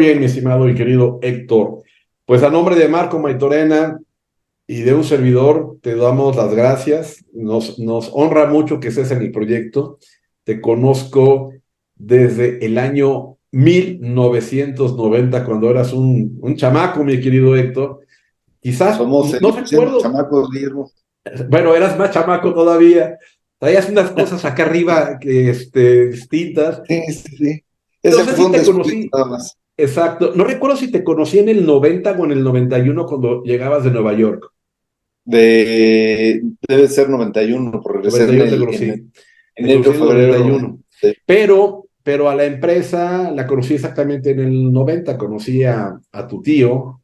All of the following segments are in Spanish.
bien, mi estimado y querido Héctor. Pues a nombre de Marco Maitorena y de un servidor, te damos las gracias. Nos honra mucho que estés en el proyecto. Te conozco desde el año 1990, cuando eras un chamaco, mi querido Héctor. Quizás, no Seguimos siendo recuerdo, chamacos, Guillermo. bueno, eras más chamaco todavía. Traías unas cosas acá arriba distintas. Sí, sí, sí. No Ese sé fue si un te descuido conocí. nada más. Exacto. No recuerdo si te conocí en el 90 o en el 91 cuando llegabas de Nueva York. Debe ser 91, por regresé 91 te en conocí. Te enero, conocí en el febrero 91. 90. Pero a la empresa la conocí exactamente en el 90. Conocí a tu tío,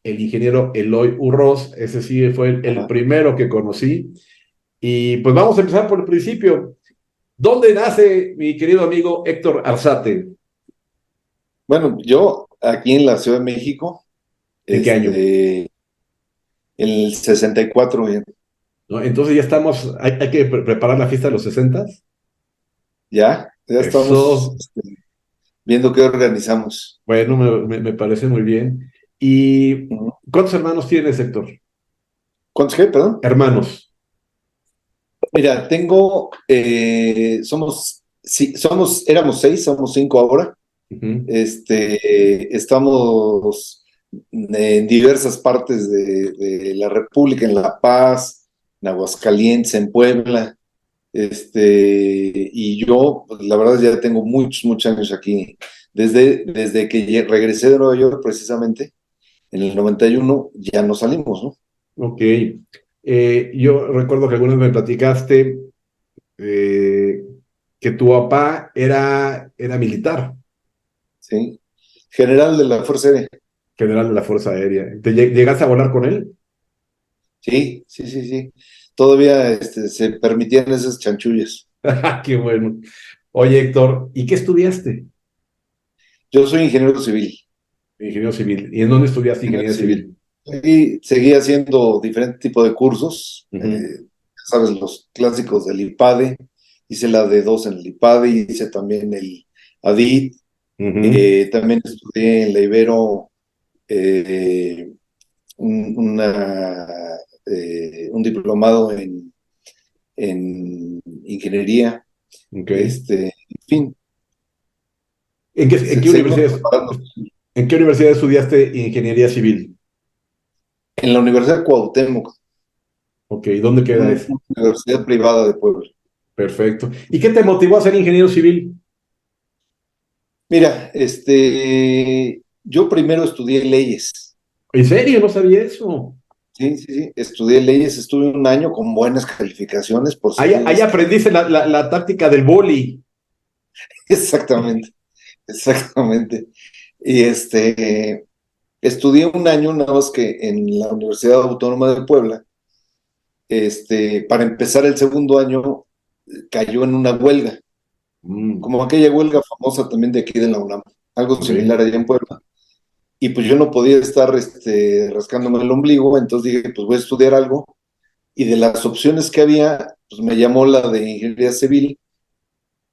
el ingeniero Eloy Urroz. Ese sí fue el Ajá. primero que conocí. Y pues vamos a empezar por el principio. ¿Dónde nace mi querido amigo Héctor Arzate? Bueno, yo aquí en la Ciudad de México, ¿En qué año? en el 64, bien. ¿No? Entonces ya estamos, hay que preparar la fiesta de los 60. Ya estamos Eso, viendo qué organizamos. bueno, me parece muy bien. ¿Y Ujú. cuántos hermanos tienes, Héctor? ¿Cuántos qué, perdón? Hermanos. Mira, éramos seis, somos cinco ahora. Ujú. Estamos en diversas partes de la República, en La Paz, en Aguascalientes, en Puebla. Y yo, pues, la verdad, ya tengo muchos años aquí. Desde que regresé de Nueva York, precisamente, en el 91 ya no salimos, ¿no? Ok. Yo recuerdo que alguna vez me platicaste eh, que tu papá era militar, Sí. General de la Fuerza Aérea. general de la Fuerza Aérea. ¿Te llegaste a volar con él? Sí, sí, sí, sí. Todavía se permitían esas chanchullas. Qué bueno. Oye, Héctor, ¿y qué estudiaste? Yo soy ingeniero civil. Ingeniero civil. ¿Y en dónde estudiaste Ingeniero ingeniería civil. civil? Y seguí haciendo diferentes tipos de cursos, Ujú, sabes, los clásicos del IPADE, hice la D2 en el IPADE, hice también el ADIT, ujú. también estudié en la Ibero eh, un, una, un diplomado en ingeniería, Ok. en fin, ¿En qué seguimos universidad, preparando. en qué universidad estudiaste ingeniería civil? En la Universidad Cuauhtémoc, Ok, ¿dónde queda eso? una universidad privada de Puebla. Perfecto. ¿Y qué te motivó a ser ingeniero civil? Mira, yo primero estudié leyes. ¿En serio? No sabía eso. Sí, sí, sí. Estudié leyes, estuve un año con buenas calificaciones, por Ahí, ser ahí aprendiste la táctica del boli. Exactamente, exactamente. Y estudié un año nada más que en la Universidad Autónoma de Puebla. Para empezar el segundo año cayó en una huelga, Mm, como aquella huelga famosa también de aquí de la UNAM, algo ok. similar allá en Puebla. Y pues yo no podía estar rascándome el ombligo, entonces dije, pues voy a estudiar algo. Y de las opciones que había, pues me llamó la de ingeniería civil,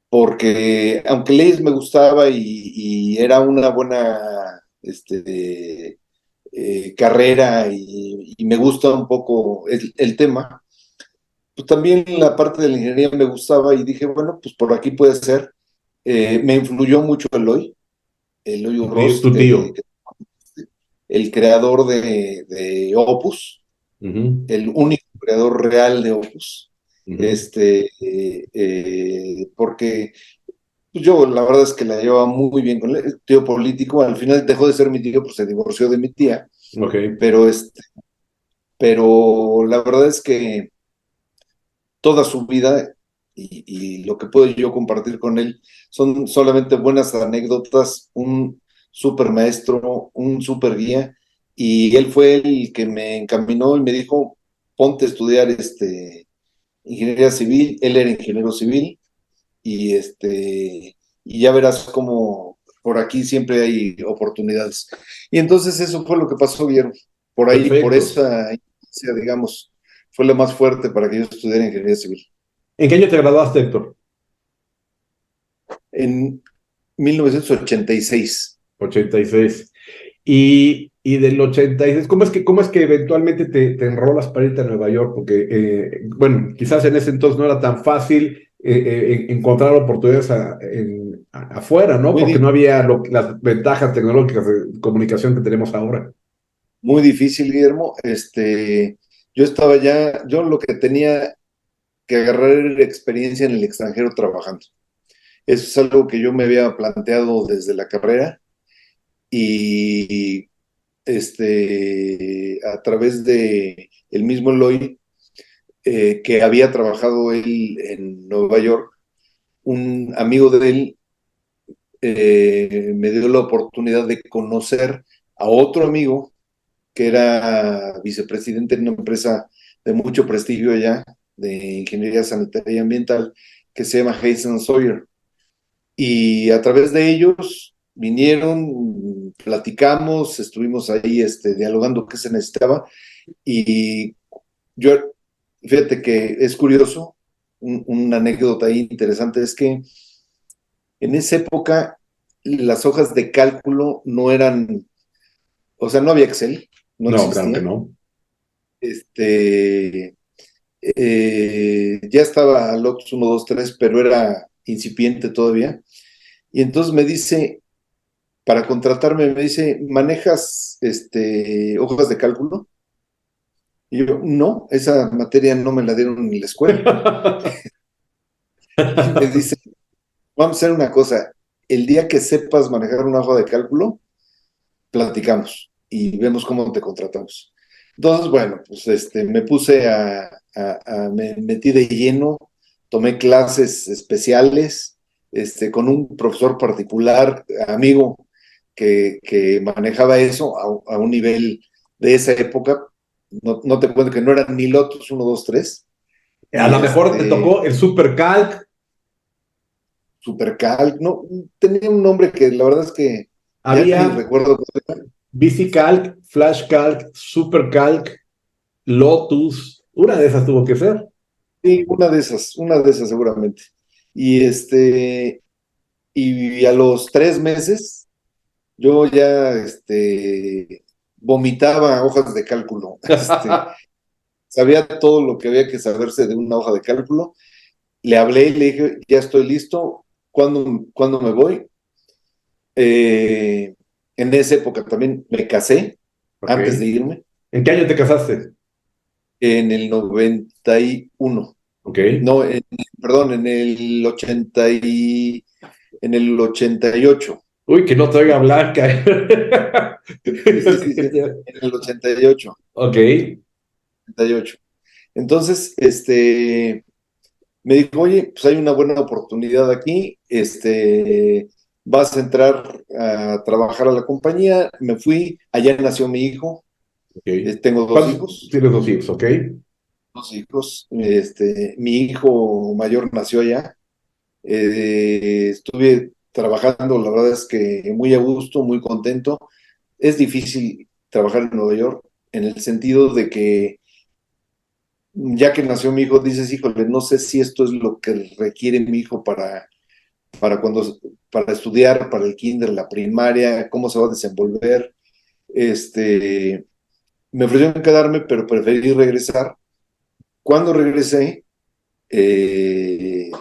porque aunque leyes me gustaba y era una buena carrera y me gusta un poco el tema, pues también la parte de la ingeniería me gustaba y dije, bueno, pues por aquí puede ser. Me influyó mucho Eloy Urroz, Tu tío. el creador de Opus, Ujú, el único creador real de Opus, ujú. porque pues, yo la verdad es que la llevaba muy bien con el tío político, al final dejó de ser mi tío, pues se divorció de mi tía, Ok. pero, pero la verdad es que toda su vida y lo que puedo yo compartir con él son solamente buenas anécdotas, un súper maestro, un súper guía, y él fue el que me encaminó y me dijo, ponte a estudiar ingeniería civil, él era ingeniero civil, y, y ya verás cómo por aquí siempre hay oportunidades. Y entonces eso fue lo que pasó, Guillermo. Por ahí, por Perfecto. esa instancia, digamos, fue la más fuerte para que yo estudiara ingeniería civil. ¿En qué año te graduaste, Héctor? En 1986. 86. Y del 86, cómo es que eventualmente te enrolas para irte a Nueva York? Porque, bueno, quizás en ese entonces no era tan fácil encontrar oportunidades afuera, ¿no? Muy, Porque no había las ventajas tecnológicas de comunicación que tenemos ahora. muy difícil, Guillermo. Yo estaba ya, yo lo que tenía que agarrar era experiencia en el extranjero trabajando. Eso es algo que yo me había planteado desde la carrera y a través de el mismo Eloy, que había trabajado él en Nueva York, un amigo de él me dio la oportunidad de conocer a otro amigo que era vicepresidente en una empresa de mucho prestigio allá, de ingeniería sanitaria y ambiental, que se llama Hazen Sawyer. Y a través de ellos vinieron, platicamos, estuvimos ahí dialogando qué se necesitaba. Y yo, fíjate que es curioso, una anécdota ahí interesante es que en esa época las hojas de cálculo no eran, o sea, no había Excel, no No, claro que existía. no. Este, ya estaba Lotus 1, 2, 3, pero era incipiente todavía. Y entonces me dice, para contratarme, me dice, ¿manejas hojas de cálculo? Y yo, no, esa materia no me la dieron en la escuela. Y me dice, vamos a hacer una cosa, el día que sepas manejar una hoja de cálculo, platicamos y vemos cómo te contratamos. Entonces, bueno, pues me puse me metí de lleno, tomé clases especiales, con un profesor particular, amigo, que manejaba eso a un nivel de esa época. No, no te cuento que no eran ni Lotus 1, 2, 3, A y lo mejor te tocó el SuperCalc. Supercal, no, tenía un nombre que la verdad es que ya ni Había recuerdo. VisiCalc, FlashCalc, SuperCalc, Lotus. Una de esas tuvo que ser. Sí, una de esas seguramente. Y y a los 3 meses, yo ya vomitaba hojas de cálculo. Sabía todo lo que había que saberse de una hoja de cálculo. Le hablé y le dije, ya estoy listo. ¿Cuándo me voy? En esa época también me casé Ok. antes de irme, ¿En qué año te casaste? en el 91. Ok. No, perdón, en el 88. Uy, que no te oiga Blanca. Sí, sí, sí, sí, en el 88. Ok. 88. Entonces, me dijo, oye, pues hay una buena oportunidad aquí, vas a entrar a trabajar a la compañía. Me fui, allá nació mi hijo, Ok. tengo ¿Cuántos? Tienes dos hijos, ok. dos hijos, mi hijo mayor nació allá. Estuve trabajando, la verdad es que muy a gusto, muy contento. Es difícil trabajar en Nueva York en el sentido de que ya que nació mi hijo, dices, híjole, no sé si esto es lo que requiere mi hijo para para estudiar, para el kinder, la primaria, cómo se va a desenvolver. Este, Me ofrecieron quedarme, pero preferí regresar. Cuando regresé, eh,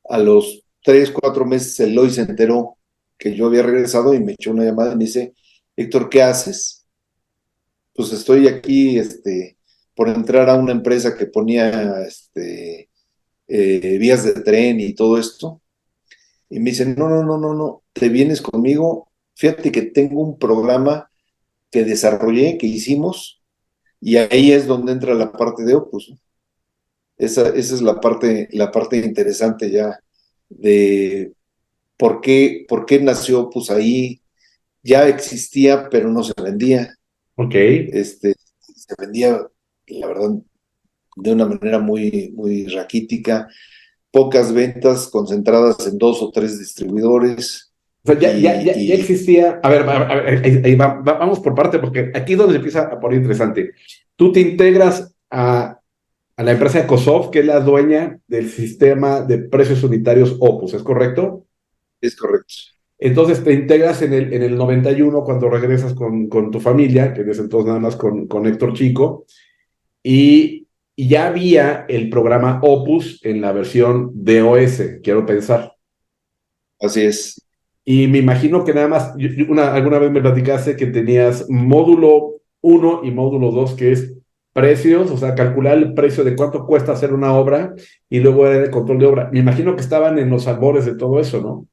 a los 3, 4 meses, Eloy se enteró que yo había regresado y me echó una llamada y me dice, Héctor, ¿qué haces? Pues estoy aquí, por entrar a una empresa que ponía, vías de tren y todo esto. Y me dice, no, no, no, no, no, te vienes conmigo. Fíjate que tengo un programa que desarrollé, que hicimos, y ahí es donde entra la parte de Opus, ¿no? Esa es la parte interesante ya de por qué nació Opus ahí. Ya existía, pero no se vendía. Ok. Se vendía, la verdad, de una manera muy raquítica, pocas ventas concentradas en 2 o 3 distribuidores. O sea, ya Y existía. A ver, ahí vamos por parte, porque aquí es donde se empieza a poner interesante. Tú te integras a la empresa Ecosoft, que es la dueña del sistema de precios unitarios Opus, ¿es correcto? es correcto. Entonces te integras en el 91 cuando regresas con tu familia, que en ese entonces nada más con Héctor Chico, y ya había el programa Opus en la versión DOS, quiero pensar. Así es. Y me imagino que nada más, alguna vez me platicaste que tenías módulo uno y módulo 2 que es precios, o sea, calcular el precio de cuánto cuesta hacer una obra, y luego era el control de obra. Me imagino que estaban en los albores de todo eso, ¿no?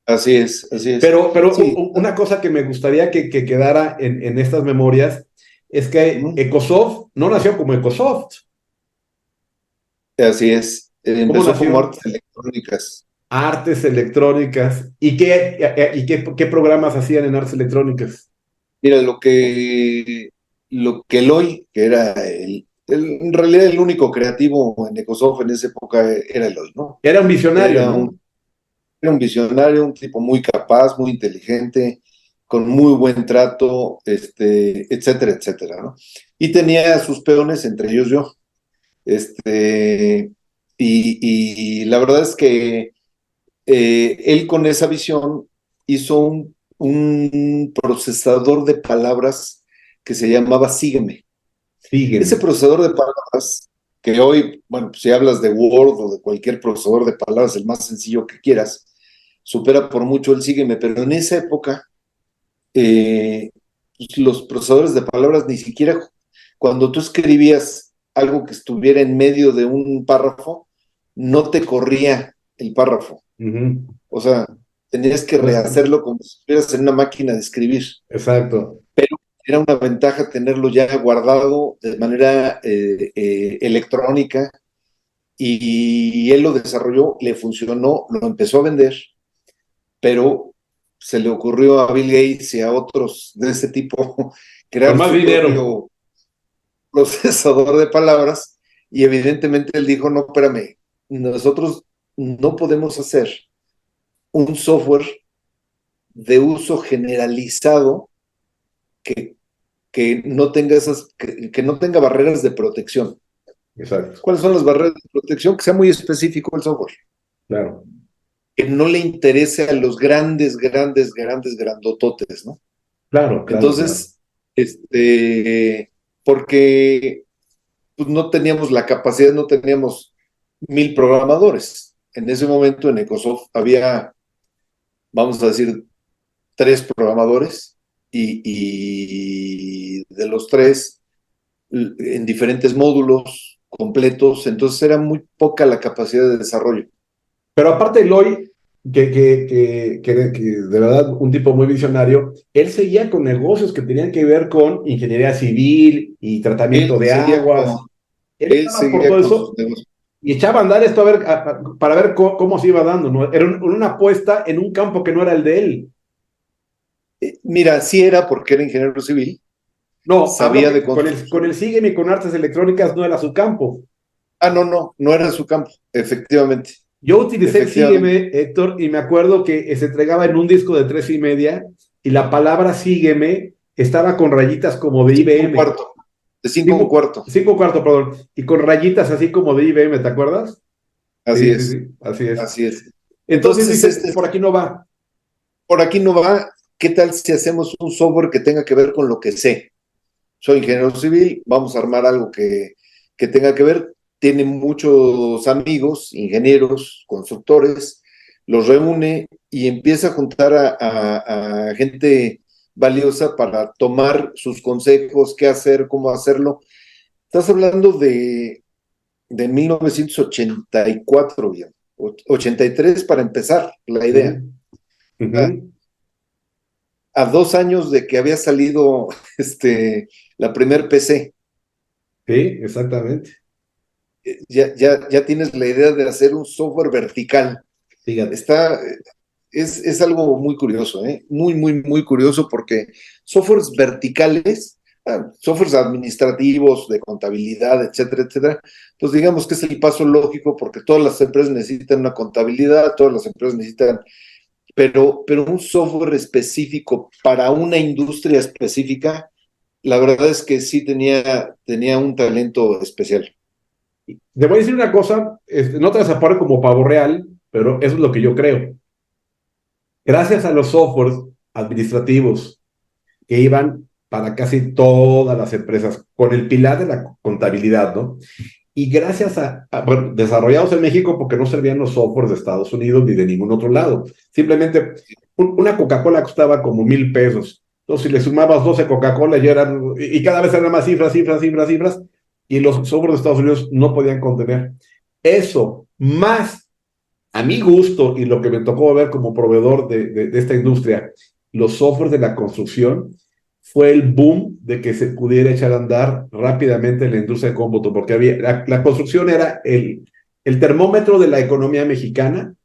Así es, así es. Pero Sí, una cosa que me gustaría que quedara en estas memorias es que ujú, Ecosoft no nació como Ecosoft. así es. ¿Cómo Empezó como nació? artes electrónicas. Artes electrónicas. ¿Y qué programas hacían en artes electrónicas? Mira, lo que Eloy, que era en realidad el único creativo en Ecosoft en esa época era Eloy, ¿no? Era un visionario, Era ¿no? era un visionario, un tipo muy capaz, muy inteligente, con muy buen trato, etcétera, etcétera, ¿no? Y tenía a sus peones, entre ellos yo. Este, y la verdad es que él con esa visión hizo un procesador de palabras que se llamaba Sígueme. Ese Sígueme. procesador de palabras, que hoy, bueno, pues si hablas de Word o de cualquier procesador de palabras, el más sencillo que quieras, supera por mucho el Sígueme, pero en esa época eh, pues los procesadores de palabras ni siquiera, cuando tú escribías algo que estuviera en medio de un párrafo, no te corría el párrafo. Ujú. O sea, tenías que rehacerlo como si estuvieras en una máquina de escribir. Exacto. Era una ventaja tenerlo ya guardado de manera electrónica y él lo desarrolló, le funcionó, lo empezó a vender, pero se le ocurrió a Bill Gates y a otros de ese tipo Con crear más su dinero. propio procesador de palabras y evidentemente él dijo, no, espérame, nosotros no podemos hacer un software de uso generalizado que, que no tenga que no tenga barreras de protección. Exacto. ¿Cuáles son las barreras de protección? Que sea muy específico el software, Claro. que no le interese a los grandes, grandes, grandes, grandototes, ¿no? Claro, claro, claro. Entonces, porque pues, no teníamos la capacidad, no teníamos 1000 programadores. En ese momento en Ecosoft había, vamos a decir, 3 programadores y de los 3 en diferentes módulos completos, entonces era muy poca la capacidad de desarrollo. Pero aparte Eloy, que de verdad un tipo muy visionario, él seguía con negocios que tenían que ver con ingeniería civil y tratamiento Él de seguía aguas. con, Él él estaba por seguía todo con sus eso negocios. y echaba a andar esto a ver, para ver cómo se iba dando, ¿no? Era una apuesta en un campo que no era el de él. Mira, sí era porque era ingeniero civil, No, hablo sabía de que con el construcción. Sígueme y con artes electrónicas no era su campo. Ah, no, no, no era su campo, efectivamente, Yo utilicé el efectivamente. Sígueme, Héctor, y me acuerdo que se entregaba en un disco de 3,5, y la palabra Sígueme estaba con rayitas como de Cinco un IBM. cuarto, de cinco un Cinco, cuarto, 5 cuartos, perdón, y con rayitas así como de IBM, ¿te acuerdas? así Sí, sí, es, sí, así es. así es. Entonces Entonces, dices, por aquí no va. por aquí no va, ¿qué tal si hacemos un software que tenga que ver con lo que sé? Soy ingeniero civil, vamos a armar algo que tenga que ver. Tiene muchos amigos, ingenieros, constructores, los reúne y empieza a juntar a gente valiosa para tomar sus consejos, qué hacer, cómo hacerlo. Estás hablando de 1984, bien, 83 para empezar la idea. Ujú, ujú. A 2 años de que había salido la primer PC. Sí, exactamente. Ya tienes la idea de hacer un software vertical. Fíjate. Está, es algo muy curioso, ¿eh? Muy, muy, muy curioso porque softwares verticales, softwares administrativos, de contabilidad, etcétera, etcétera, pues digamos que es el paso lógico porque todas las empresas necesitan una contabilidad, todas las empresas necesitan, pero un software específico para una industria específica, la verdad es que sí tenía un talento especial. Te voy a decir una cosa, no te vas a poner como pavo real, pero eso es lo que yo creo. Gracias a los softwares administrativos que iban para casi todas las empresas, con el pilar de la contabilidad, ¿no? Y gracias bueno, desarrollados en México porque no servían los softwares de Estados Unidos ni de ningún otro lado. Simplemente una Coca-Cola costaba como 1,000 pesos. Entonces, si le sumabas 12 Coca-Cola, ya eran, y cada vez eran más cifras, cifras, cifras, cifras, y los softwares de Estados Unidos no podían contener. Eso, más a mi gusto y lo que me tocó ver como proveedor de esta industria, los softwares de la construcción, fue el boom de que se pudiera echar a andar rápidamente en la industria de cómputo, porque la construcción era el termómetro de la economía mexicana,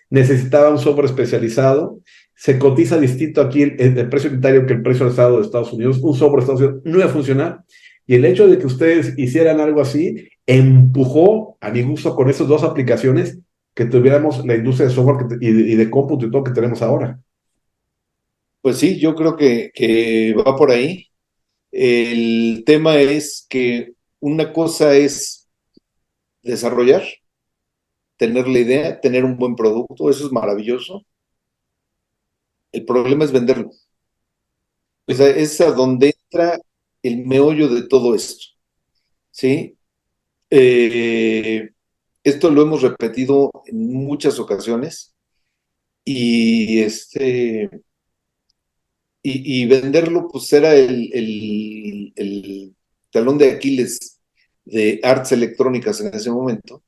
necesitaba un software especializado, se cotiza distinto aquí el precio unitario que el precio del Estado de Estados Unidos, un software de Estados Unidos no iba a funcionar, y el hecho de que ustedes hicieran algo así empujó, a mi gusto, con esas dos aplicaciones, que tuviéramos la industria de software y de cómputo y todo que tenemos ahora. Pues sí, yo creo que va por ahí. El tema es que una cosa es desarrollar, tener la idea, tener un buen producto, eso es maravilloso. El problema es venderlo. O sea, es a donde entra el meollo de todo esto, ¿sí? Eh, Esto lo hemos repetido en muchas ocasiones y y venderlo pues era el talón de Aquiles de artes electrónicas en ese momento.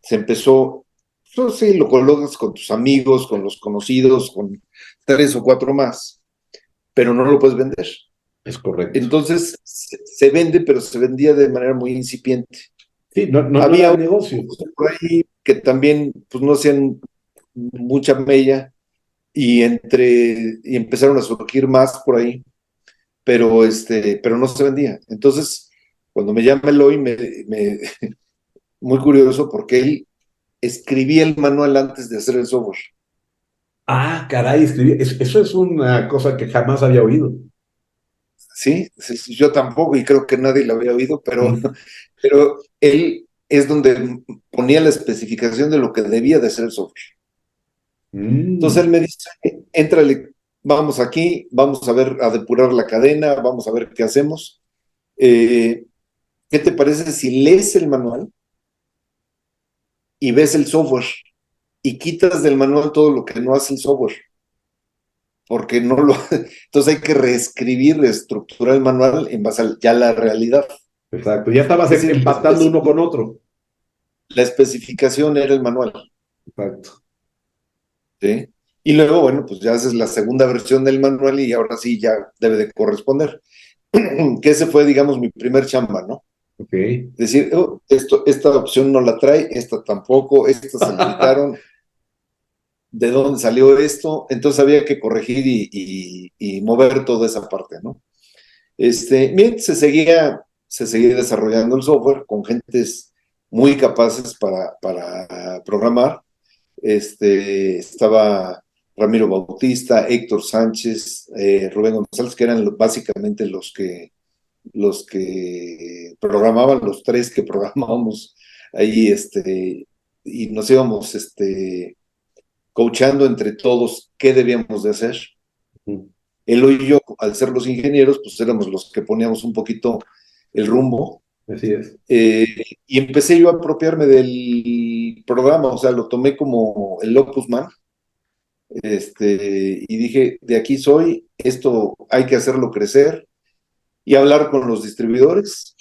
Se empezó, pues sí, lo colocas con tus amigos, con los conocidos, con tres o cuatro más, pero no lo puedes vender. Es correcto. Entonces se vende, pero se vendía de manera muy incipiente. Sí, no era Había el negocio. otros por ahí que también pues, no hacían mucha mella y empezaron a surgir más por ahí, pero no se vendía. Entonces, cuando me llama Eloy, muy curioso porque él escribía el manual antes de hacer el software. Ah, caray, eso es una cosa que jamás había oído. ¿Sí? Sí, yo tampoco y creo que nadie lo había oído, Mm. pero él es donde ponía la especificación de lo que debía de ser el software. Entonces él Mm, me dice, éntrale, vamos aquí, vamos a ver, a depurar la cadena, vamos a ver qué hacemos. Eh, ¿Qué te parece si lees el manual y ves el software y quitas del manual todo lo que no hace el software? Porque no lo... Entonces hay que reescribir, reestructurar el manual en base a ya la realidad. exacto. Ya estabas Es decir, empatando uno con otro. la especificación era el manual, Exacto. ¿sí? Y luego, bueno, pues ya haces la segunda versión del manual y ahora sí ya debe de corresponder. Que ese fue, digamos, mi primer chamba, ¿no? Ok. Decir, oh, esta opción no la trae, esta tampoco, esta se le quitaron, ¿de dónde salió esto? Entonces había que corregir y mover toda esa parte, ¿no? Bien, se seguía desarrollando el software con gentes muy capaces para programar. Estaba Ramiro Bautista, Héctor Sánchez, Rubén González, que eran básicamente los que programaban, los tres que programábamos ahí, y nos íbamos coachando entre todos qué debíamos de hacer. Mm. Él y yo, al ser los ingenieros, pues éramos los que poníamos un poquito el rumbo. Así es. eh, y empecé yo a apropiarme del programa, o sea, lo tomé como el Opus Man, y dije, de aquí soy, esto hay que hacerlo crecer y hablar con los distribuidores.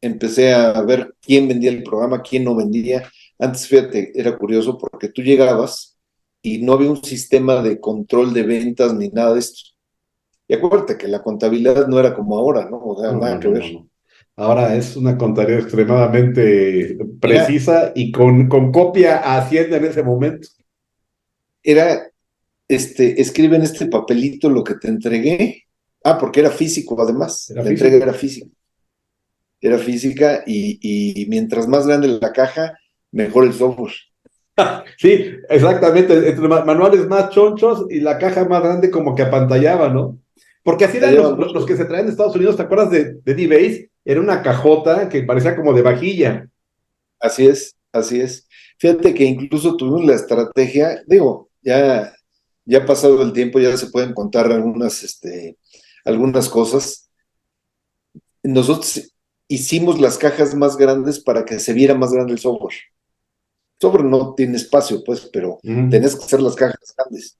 Empecé a ver quién vendía el programa, quién no vendía. Antes, fíjate, era curioso porque tú llegabas y no había un sistema de control de ventas ni nada de esto. Y acuérdate que la contabilidad no era como ahora, ¿no? O sea, No, no, nada que no, ver. no, no. Ahora es una contabilidad extremadamente Era, precisa y con copia a Hacienda en ese momento. era, escribe en este papelito lo que te entregué. Ah, porque era físico además. Era La entrega físico. era física. Era física y mientras más grande la caja, mejor el software. Sí, exactamente. Entre manuales más chonchos y la caja más grande como que apantallaba, ¿no? Porque así La eran lleva los mucho. que se traen de Estados Unidos. ¿Te acuerdas de D-Base? Era una cajota que parecía como de vajilla. Así es, así es. Fíjate que incluso tuvimos la estrategia, digo, ya, ya pasado el tiempo, ya se pueden contar algunas cosas. Nosotros hicimos las cajas más grandes para que se viera más grande el software. El software no tiene espacio, pues, pero Ujú. tenés que hacer las cajas grandes.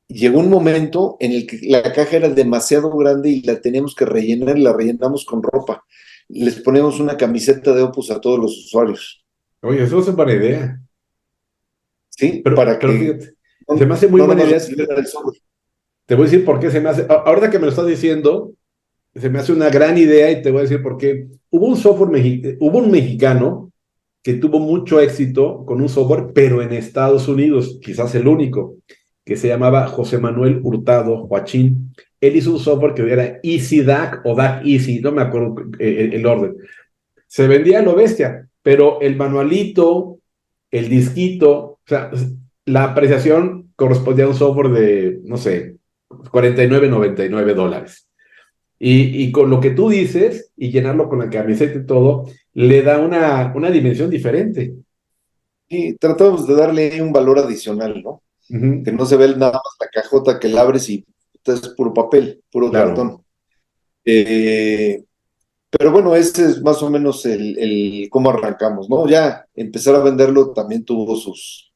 Llegó un momento en el que la caja era demasiado grande y la teníamos que rellenar y la rellenamos con ropa. Les ponemos una camiseta de Opus a todos los usuarios, Oye, eso es buena idea. ¿sí? Para Pero que fíjate, se no, me hace muy no buena nomás idea. recibieran el software. Te voy a decir por qué se me hace. Ahorita que me lo estás diciendo, se me hace una gran idea y te voy a decir por qué. Hubo un mexicano que tuvo mucho éxito con un software, pero en Estados Unidos, quizás el único, que se llamaba José Manuel Hurtado Joachín. Él hizo un software que era Easy DAC o DAC Easy, no me acuerdo el orden. Se vendía a lo bestia, pero el manualito, el disquito, o sea, la apreciación correspondía a un software de, no sé, 49.99 dólares. Y con lo que tú dices, y llenarlo con la camiseta y todo, le da una dimensión diferente. Y tratamos de darle ahí un valor adicional, ¿no? Que Ujú. no se ve nada más la cajota que la abres y es puro papel, puro Claro, cartón. Eh, pero bueno, ese es más o menos el cómo arrancamos, ¿no? Ya empezar a venderlo también tuvo sus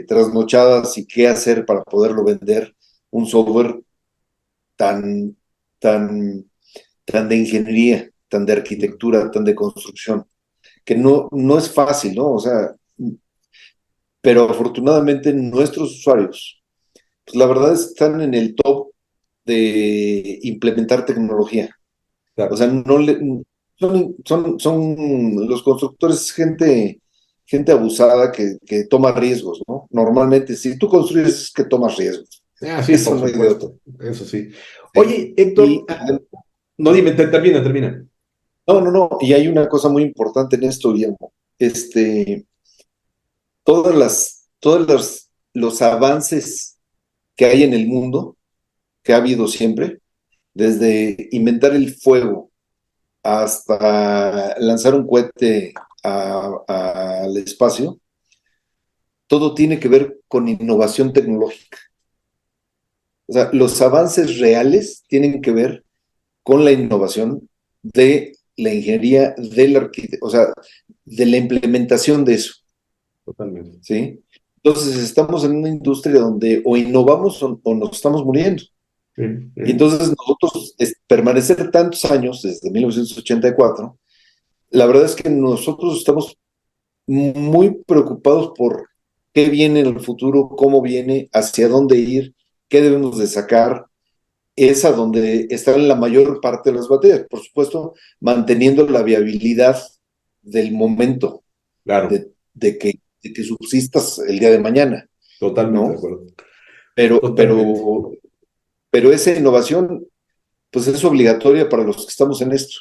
trasnochadas y qué hacer para poderlo vender, un software tan, tan, tan de ingeniería, tan de arquitectura, tan de construcción, que no es fácil, ¿no? O sea, pero afortunadamente nuestros usuarios, pues la verdad están en el top de implementar tecnología. O sea, exacto. no le, son los constructores gente abusada que toma riesgos, ¿no? Normalmente, si tú construyes es que tomas riesgos. Ah, sí, Eso por no hay de otro. supuesto, eso sí. ¿Sí? Oye, Héctor, Y no dime, termina. no, y hay una cosa muy importante en esto, Guillermo. Los avances que hay en el mundo, que ha habido siempre, desde inventar el fuego hasta lanzar un cohete al espacio, todo tiene que ver con innovación tecnológica. O sea, los avances reales tienen que ver con la innovación de la ingeniería, de la arquitectura, o sea, de la implementación de eso, Totalmente. ¿sí? Entonces estamos en una industria donde o innovamos o nos estamos muriendo. Sí, Y sí. entonces nosotros, permanecer tantos años, desde 1984, la verdad es que nosotros estamos muy preocupados por qué viene en el futuro, cómo viene, hacia dónde ir, qué debemos de sacar. Es a donde están la mayor parte de las baterías, por supuesto, manteniendo la viabilidad del momento, Claro, de que subsistas el día de mañana, totalmente de ¿no? acuerdo. Pero, Totalmente. pero, pero esa innovación, pues es obligatoria para los que estamos en esto.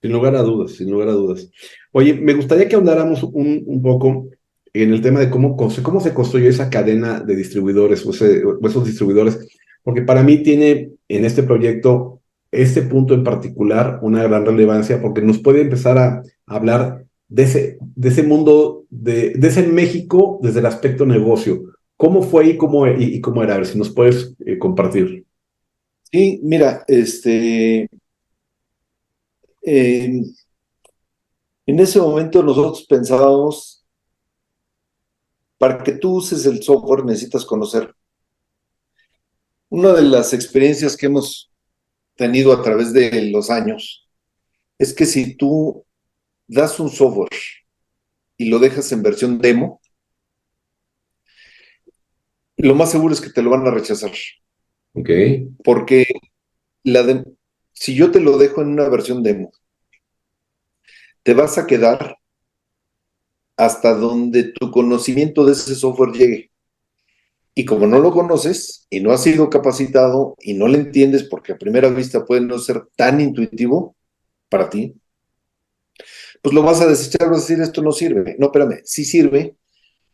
Sin lugar a dudas, sin lugar a dudas. Oye, me gustaría que ahondáramos un poco en el tema de cómo se construye esa cadena de distribuidores o esos distribuidores, porque para mí tiene en este proyecto este punto en particular una gran relevancia porque nos puede empezar a hablar de ese mundo, de ese México desde el aspecto negocio. ¿Cómo fue y cómo era? A ver si nos puedes compartir. Sí, mira, en ese momento nosotros pensábamos, para que tú uses el software necesitas conocer. Una de las experiencias que hemos tenido a través de los años es que si tú das un software y lo dejas en versión demo, lo más seguro es que te lo van a rechazar. Ok, Porque la de, si yo te lo dejo en una versión demo, te vas a quedar hasta donde tu conocimiento de ese software llegue. Y como no lo conoces y no has sido capacitado y no le entiendes porque a primera vista puede no ser tan intuitivo para ti, pues lo vas a desechar, vas a decir, esto no sirve. No, espérame, sí sirve,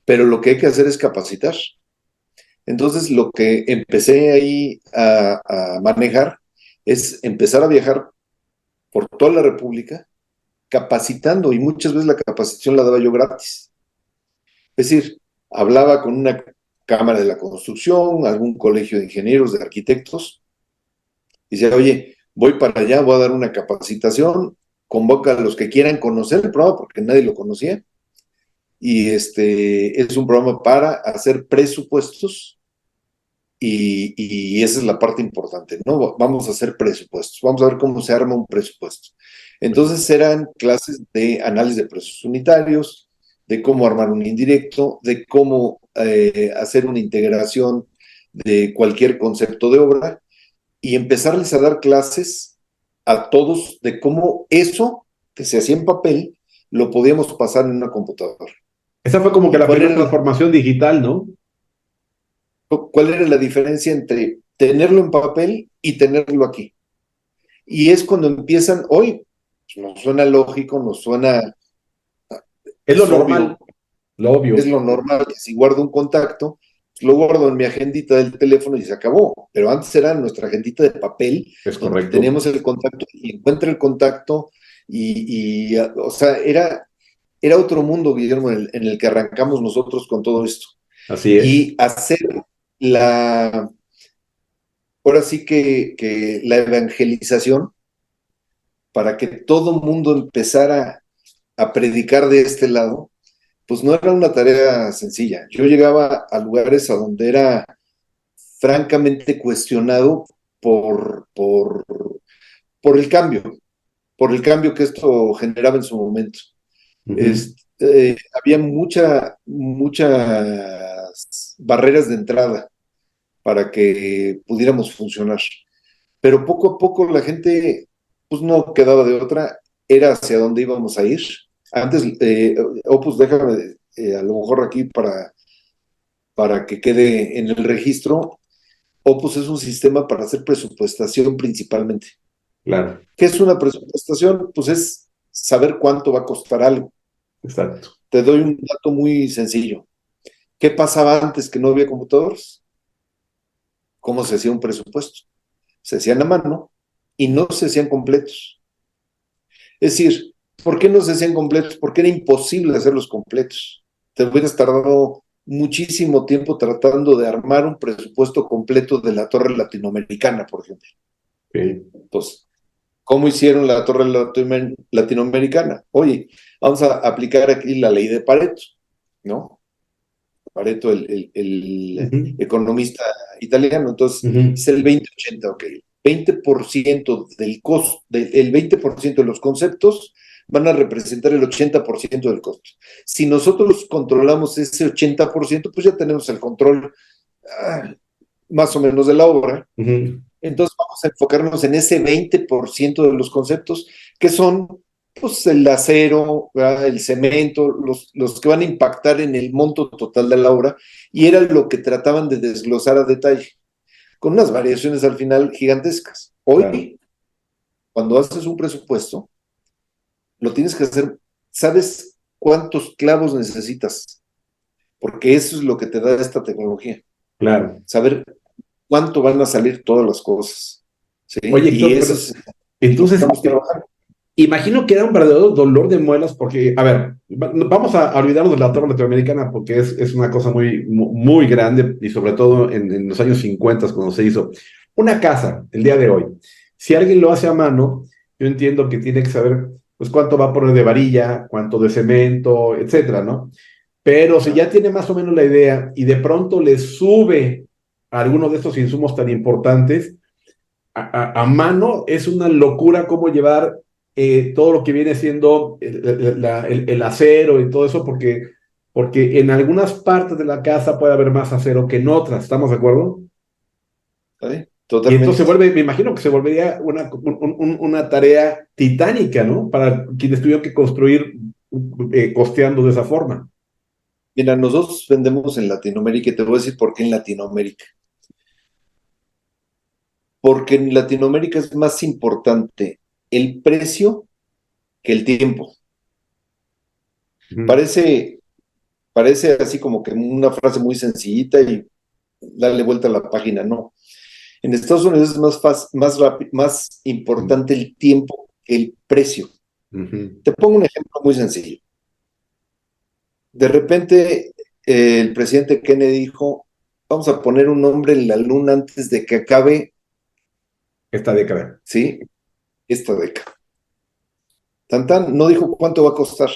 pero lo que hay que hacer es capacitar. Entonces, lo que empecé ahí a manejar es empezar a viajar por toda la República capacitando y muchas veces la capacitación la daba yo gratis. Es decir, hablaba con una cámara de la construcción, algún colegio de ingenieros, de arquitectos, y decía, oye, voy para allá, voy a dar una capacitación, convoca a los que quieran conocer el programa, porque nadie lo conocía, y es un programa para hacer presupuestos, y esa es la parte importante, ¿no? Vamos a hacer presupuestos, vamos a ver cómo se arma un presupuesto. Entonces eran clases de análisis de precios unitarios, de cómo armar un indirecto, de cómo hacer una integración de cualquier concepto de obra y empezarles a dar clases a todos de cómo eso que se hacía en papel lo podíamos pasar en una computadora. Esa fue como que ¿Y la primera transformación digital, ¿no? cuál era la diferencia entre tenerlo en papel y tenerlo aquí? Y es cuando empiezan, hoy nos suena lógico, nos suena, Es lo es normal, obvio, lo es obvio. lo normal, que si guardo un contacto, pues lo guardo en mi agendita del teléfono y se acabó. Pero antes era nuestra agendita de papel, Es donde correcto. teníamos el contacto y encuentra el contacto o sea, era otro mundo, Guillermo, en el que arrancamos nosotros con todo esto. Así es. Y hacer la, ahora sí que la evangelización para que todo mundo empezara a predicar de este lado, pues no era una tarea sencilla. Yo llegaba a lugares a donde era francamente cuestionado por, por, por el cambio que esto generaba en su momento. Ujú. Había muchas barreras de entrada para que pudiéramos funcionar. Pero poco a poco la gente pues no quedaba de otra, era hacia dónde íbamos a ir. Antes, Opus, déjame a lo mejor aquí para que quede en el registro, Opus es un sistema para hacer presupuestación principalmente. Claro, ¿Qué es una presupuestación? Pues es saber cuánto va a costar algo. exacto. Te doy un dato muy sencillo. ¿Qué pasaba antes que no había computadores? ¿Cómo se hacía un presupuesto? Se hacían a mano y no se hacían completos. Es decir, ¿por qué no se hacían completos? Porque era imposible hacerlos completos. Te hubieras tardado muchísimo tiempo tratando de armar un presupuesto completo de la Torre Latinoamericana, por ejemplo. Sí. Entonces, ¿cómo hicieron la Torre Latinoamericana? Oye, vamos a aplicar aquí la ley de Pareto, ¿no? Pareto, el Ujú, economista italiano. Entonces, ujú. es el 20-80, ok. 20% del costo, el 20% de los conceptos van a representar el 80% del costo. Si nosotros controlamos ese 80%, pues ya tenemos el control más o menos de la obra. Ujú. Entonces vamos a enfocarnos en ese 20% de los conceptos que son pues, el acero, ¿verdad? El cemento, los que van a impactar en el monto total de la obra, y era lo que trataban de desglosar a detalle, con unas variaciones al final gigantescas. Claro, Hoy, cuando haces un presupuesto, lo tienes que hacer, ¿sabes cuántos clavos necesitas? Porque eso es lo que te da esta tecnología, claro. saber cuánto van a salir todas las cosas. ¿Sí? Oye, Y Héctor, eso pero es lo que entonces, estamos trabajando. imagino que era un verdadero dolor de muelas porque, a ver, vamos a olvidarnos de la Torre Latinoamericana porque es una cosa muy grande y sobre todo en los años 50 cuando se hizo. Una casa, el día de hoy, si alguien lo hace a mano, yo entiendo que tiene que saber pues cuánto va a poner de varilla, cuánto de cemento, etcétera, ¿no? Pero si ya tiene más o menos la idea y de pronto le sube a alguno de estos insumos tan importantes, a mano es una locura cómo llevar todo lo que viene siendo el acero y todo eso, porque en algunas partes de la casa puede haber más acero que en otras, ¿estamos de acuerdo? ¿Vale? Y entonces se Totalmente. vuelve, me imagino que se volvería una tarea titánica, ¿no? Para quienes tuvieron que construir costeando de esa forma. Mira, nosotros vendemos en Latinoamérica y te voy a decir por qué en Latinoamérica. Porque en Latinoamérica es más importante el precio que el tiempo. Ujú. Parece, parece así como que una frase muy sencillita y darle vuelta a la página, no. En Estados Unidos es más rápido, más importante el tiempo que el precio. Ujú. Te pongo un ejemplo muy sencillo. De repente el presidente Kennedy dijo, vamos a poner un nombre en la luna antes de que acabe, Esta década. ¿sí? Esta década. Tan, no dijo cuánto va a costar.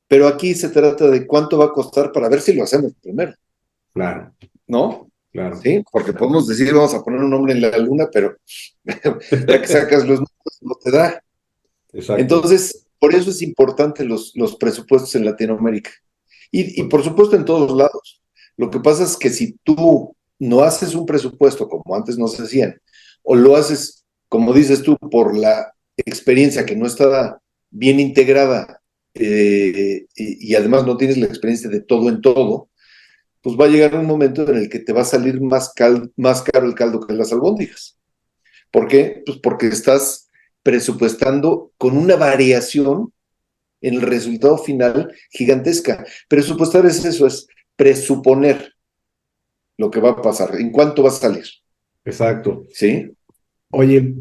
Pero aquí se trata de cuánto va a costar para ver si lo hacemos primero, Claro, ¿no? claro. Sí, porque podemos decir, vamos a poner un nombre en la luna, pero ya que sacas los números, no te da. Exacto. Entonces, por eso es importante los presupuestos en Latinoamérica. Y por supuesto en todos lados. Lo que pasa es que si tú no haces un presupuesto como antes no se hacían, o lo haces, como dices tú, por la experiencia que no está bien integrada y además no tienes la experiencia de todo en todo, pues va a llegar un momento en el que te va a salir más caro el caldo que las albóndigas. ¿Por qué? Pues porque estás presupuestando con una variación en el resultado final gigantesca. Presupuestar es eso, es presuponer lo que va a pasar, en cuánto va a salir, Exacto. ¿sí? Oye,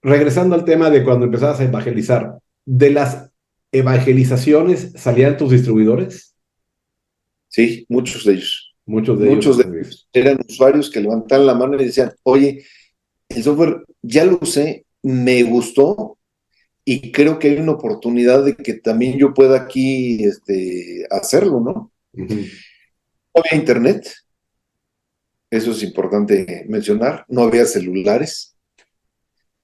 regresando al tema de cuando empezabas a evangelizar, ¿de las evangelizaciones salían tus distribuidores? Sí, muchos de ellos. Muchos de ellos, Muchos de pues, ellos eran usuarios que levantaban la mano y decían, oye, el software ya lo usé, me gustó y creo que hay una oportunidad de que también yo pueda aquí hacerlo, ¿no? ujú. No había internet, eso es importante mencionar, no había celulares,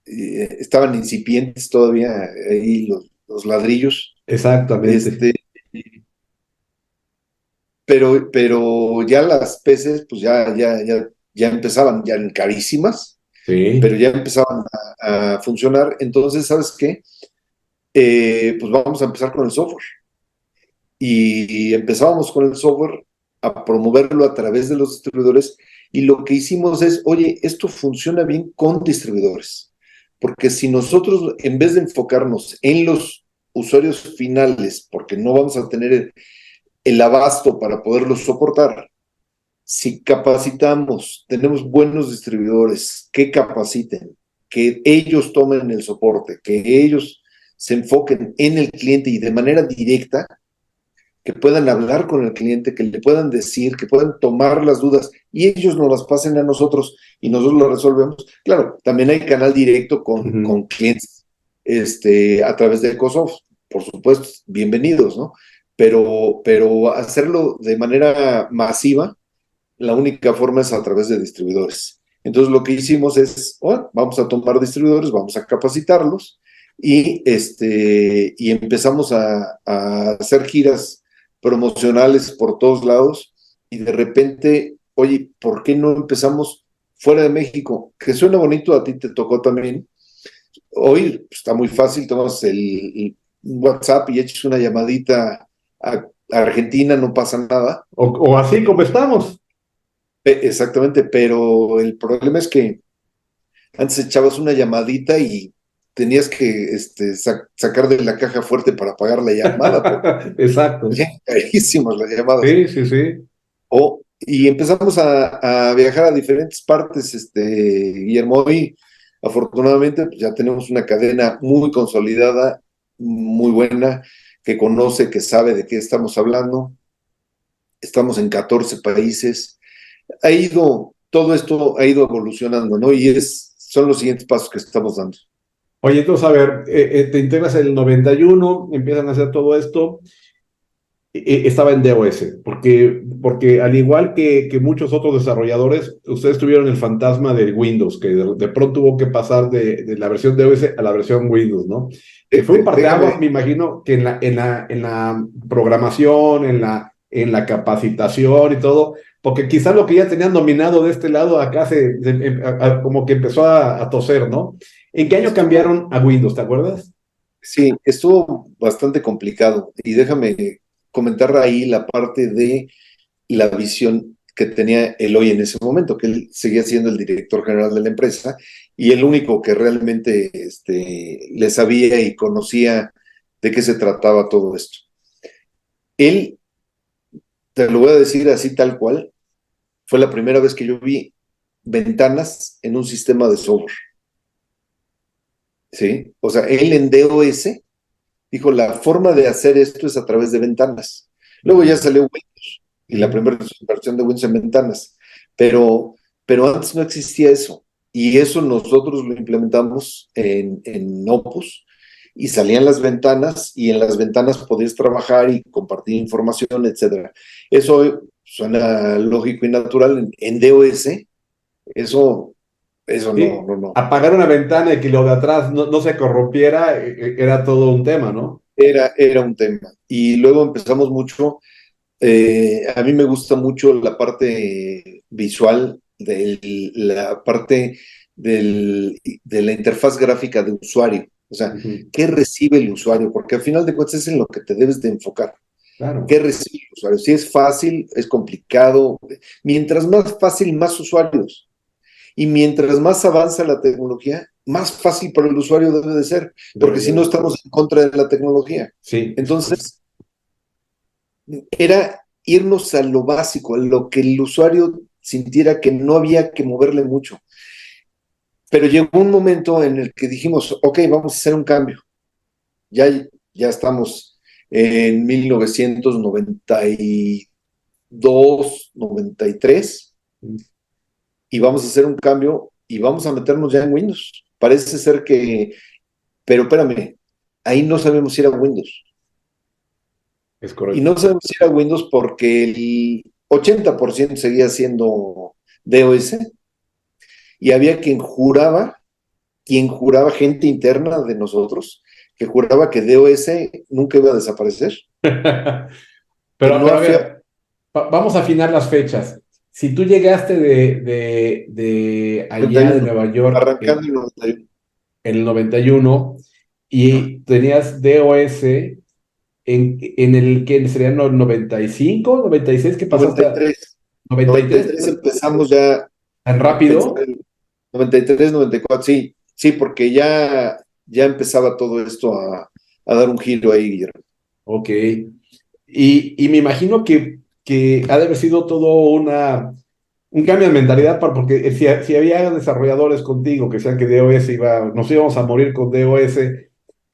estaban incipientes todavía ahí los ladrillos, Exactamente. este, pero ya las peces pues ya empezaban, ya eran carísimas, pero Sí, ya empezaban a funcionar. Entonces, ¿sabes qué? Pues vamos a empezar con el software. Y empezábamos con el software a promoverlo a través de los distribuidores y lo que hicimos es, oye, esto funciona bien con distribuidores, porque si nosotros en vez de enfocarnos en los usuarios finales, porque no vamos a tener el abasto para poderlos soportar, si capacitamos, tenemos buenos distribuidores que capaciten, que ellos tomen el soporte, que ellos se enfoquen en el cliente y de manera directa, que puedan hablar con el cliente, que le puedan decir, que puedan tomar las dudas y ellos nos las pasen a nosotros y nosotros lo resolvemos. Claro, también hay canal directo con ujú. clientes a través de Ecosoft, por supuesto, bienvenidos, ¿no? Pero hacerlo de manera masiva, la única forma es a través de distribuidores. Entonces lo que hicimos es, bueno, vamos a tomar distribuidores, vamos a capacitarlos y empezamos a hacer giras promocionales por todos lados y de repente, oye, ¿por qué no empezamos fuera de México? Que suena bonito, a ti te tocó también. Hoy está muy fácil, tomas el WhatsApp y echas una llamadita a Argentina, no pasa nada. O así como estamos. Exactamente, pero el problema es que antes echabas una llamadita y tenías que sacar de la caja fuerte para pagar la llamada, porque Exacto. eran carísimas las llamadas. Sí, sí, sí. Y empezamos a viajar a diferentes partes, Guillermo, y afortunadamente pues, ya tenemos una cadena muy consolidada, muy buena, que conoce, que sabe de qué estamos hablando. Estamos en 14 países. Todo esto ha ido evolucionando, ¿no? Son los siguientes pasos que estamos dando. Oye, entonces, a ver, te integras en el 91, empiezan a hacer todo esto. Estaba en DOS, porque al igual que muchos otros desarrolladores, ustedes tuvieron el fantasma de Windows, que de pronto hubo que pasar de la versión DOS a la versión Windows, ¿no? Que fue un parteaguas, Déjame, me imagino, que en la programación, en la capacitación y todo, porque quizás lo que ya tenían dominado de este lado acá como que empezó a toser, ¿no? ¿En qué año estuvo, cambiaron a Windows, te acuerdas? sí, estuvo bastante complicado y déjame comentar ahí la parte de la visión que tenía Eloy en ese momento, que él seguía siendo el director general de la empresa y el único que realmente le sabía y conocía de qué se trataba todo esto. Él, te lo voy a decir así tal cual, fue la primera vez que yo vi ventanas en un sistema de software, ¿sí? O sea, él en DOS dijo, la forma de hacer esto es a través de ventanas. Luego ya salió Windows y la primera versión de Windows en ventanas, pero, pero antes no existía eso. Y eso nosotros lo implementamos en Opus y salían las ventanas y en las ventanas podías trabajar y compartir información, etcétera. Eso suena lógico y natural en DOS. Eso, eso no, Sí, no, no. apagar una ventana y que lo de atrás no se corrompiera, era todo un tema, ¿no? Era un tema. Y luego empezamos mucho. A mí me gusta mucho la parte visual, la parte de la interfaz gráfica de usuario. O sea, Ujú. ¿qué recibe el usuario? Porque al final de cuentas es en lo que te debes de enfocar. ¿Qué Claro, recibe el usuario? Si es fácil, es complicado. Mientras más fácil, más usuarios. Y mientras más avanza la tecnología, más fácil para el usuario debe de ser, porque si debería no de ser. estamos en contra de la tecnología. Sí, es correcto. Entonces, era irnos a lo básico, a lo que el usuario sintiera que no había que moverle mucho. Pero llegó un momento en el que dijimos, ok, vamos a hacer un cambio. Ya, ya estamos en 1992, 93, y vamos a hacer un cambio y vamos a meternos ya en Windows. Parece ser que, pero espérame, ahí no sabemos si era Windows. Es Y no correcto. sabemos si era Windows porque el 80% seguía siendo DOS y había quien juraba, gente interna de nosotros, que juraba que DOS nunca iba a desaparecer, que Pero, no pero a había ver, vamos a afinar las fechas. Si tú llegaste de allá, de 91, Nueva York, arrancando el 91, en el 91 y tenías DOS en el que serían los 95, 96, ¿qué pasaste a 93, 93? 93 empezamos ya ¿Tan a pensar rápido? en 93, 94, sí, sí, porque ya empezaba todo esto a dar un giro ahí, Guillermo. Ok. Y me imagino que ha de haber sido todo un cambio de mentalidad, porque si había desarrolladores contigo que decían que DOS nos íbamos a morir con DOS,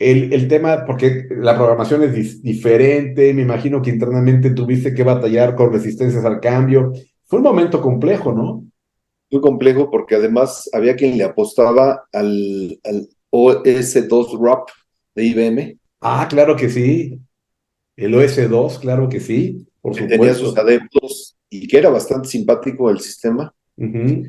el tema, porque la programación es diferente, me imagino que internamente tuviste que batallar con resistencias al cambio. Fue un momento complejo, ¿no? Muy complejo porque además había quien le apostaba al OS2 RAP de IBM, Ah, claro que sí. El OS2, claro que sí, por que tenía sus supuesto. adeptos y que era bastante simpático el sistema. Ujú,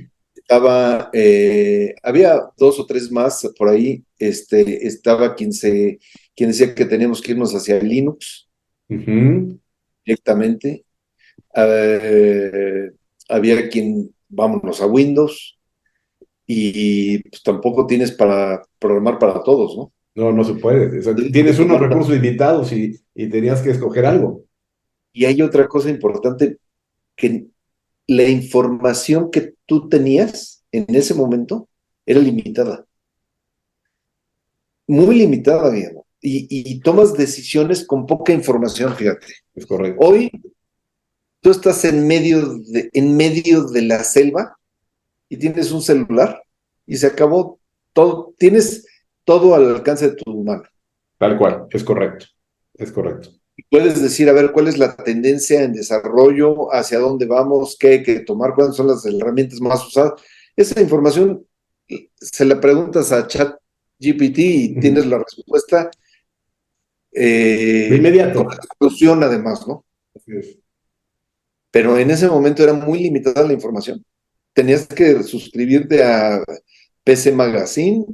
Había dos o tres más por ahí. Estaba quien decía que teníamos que irnos hacia Linux ujú. directamente. Eh, Había quien, vámonos a Windows, y pues tampoco tienes para programar para todos, ¿no? No, no se puede. O sea, Tienes que tienes unos tomar. recursos limitados y tenías que escoger algo. Y hay otra cosa importante, que la información que tú tenías en ese momento era limitada, muy limitada, digamos. Y tomas decisiones con poca información, fíjate. Es correcto. Hoy tú estás en medio de la selva y tienes un celular y se acabó todo, tienes todo al alcance de tu mano. Tal cual. Es correcto. Es correcto. Y puedes decir, a ver, cuál es la tendencia en desarrollo, hacia dónde vamos, qué hay que tomar, cuáles son las herramientas más usadas. Esa información se la preguntas a ChatGPT y tienes Ujú. la respuesta De con inmediato. la solución además, ¿no? Así es. Pero en ese momento era muy limitada la información. Tenías que suscribirte a PC Magazine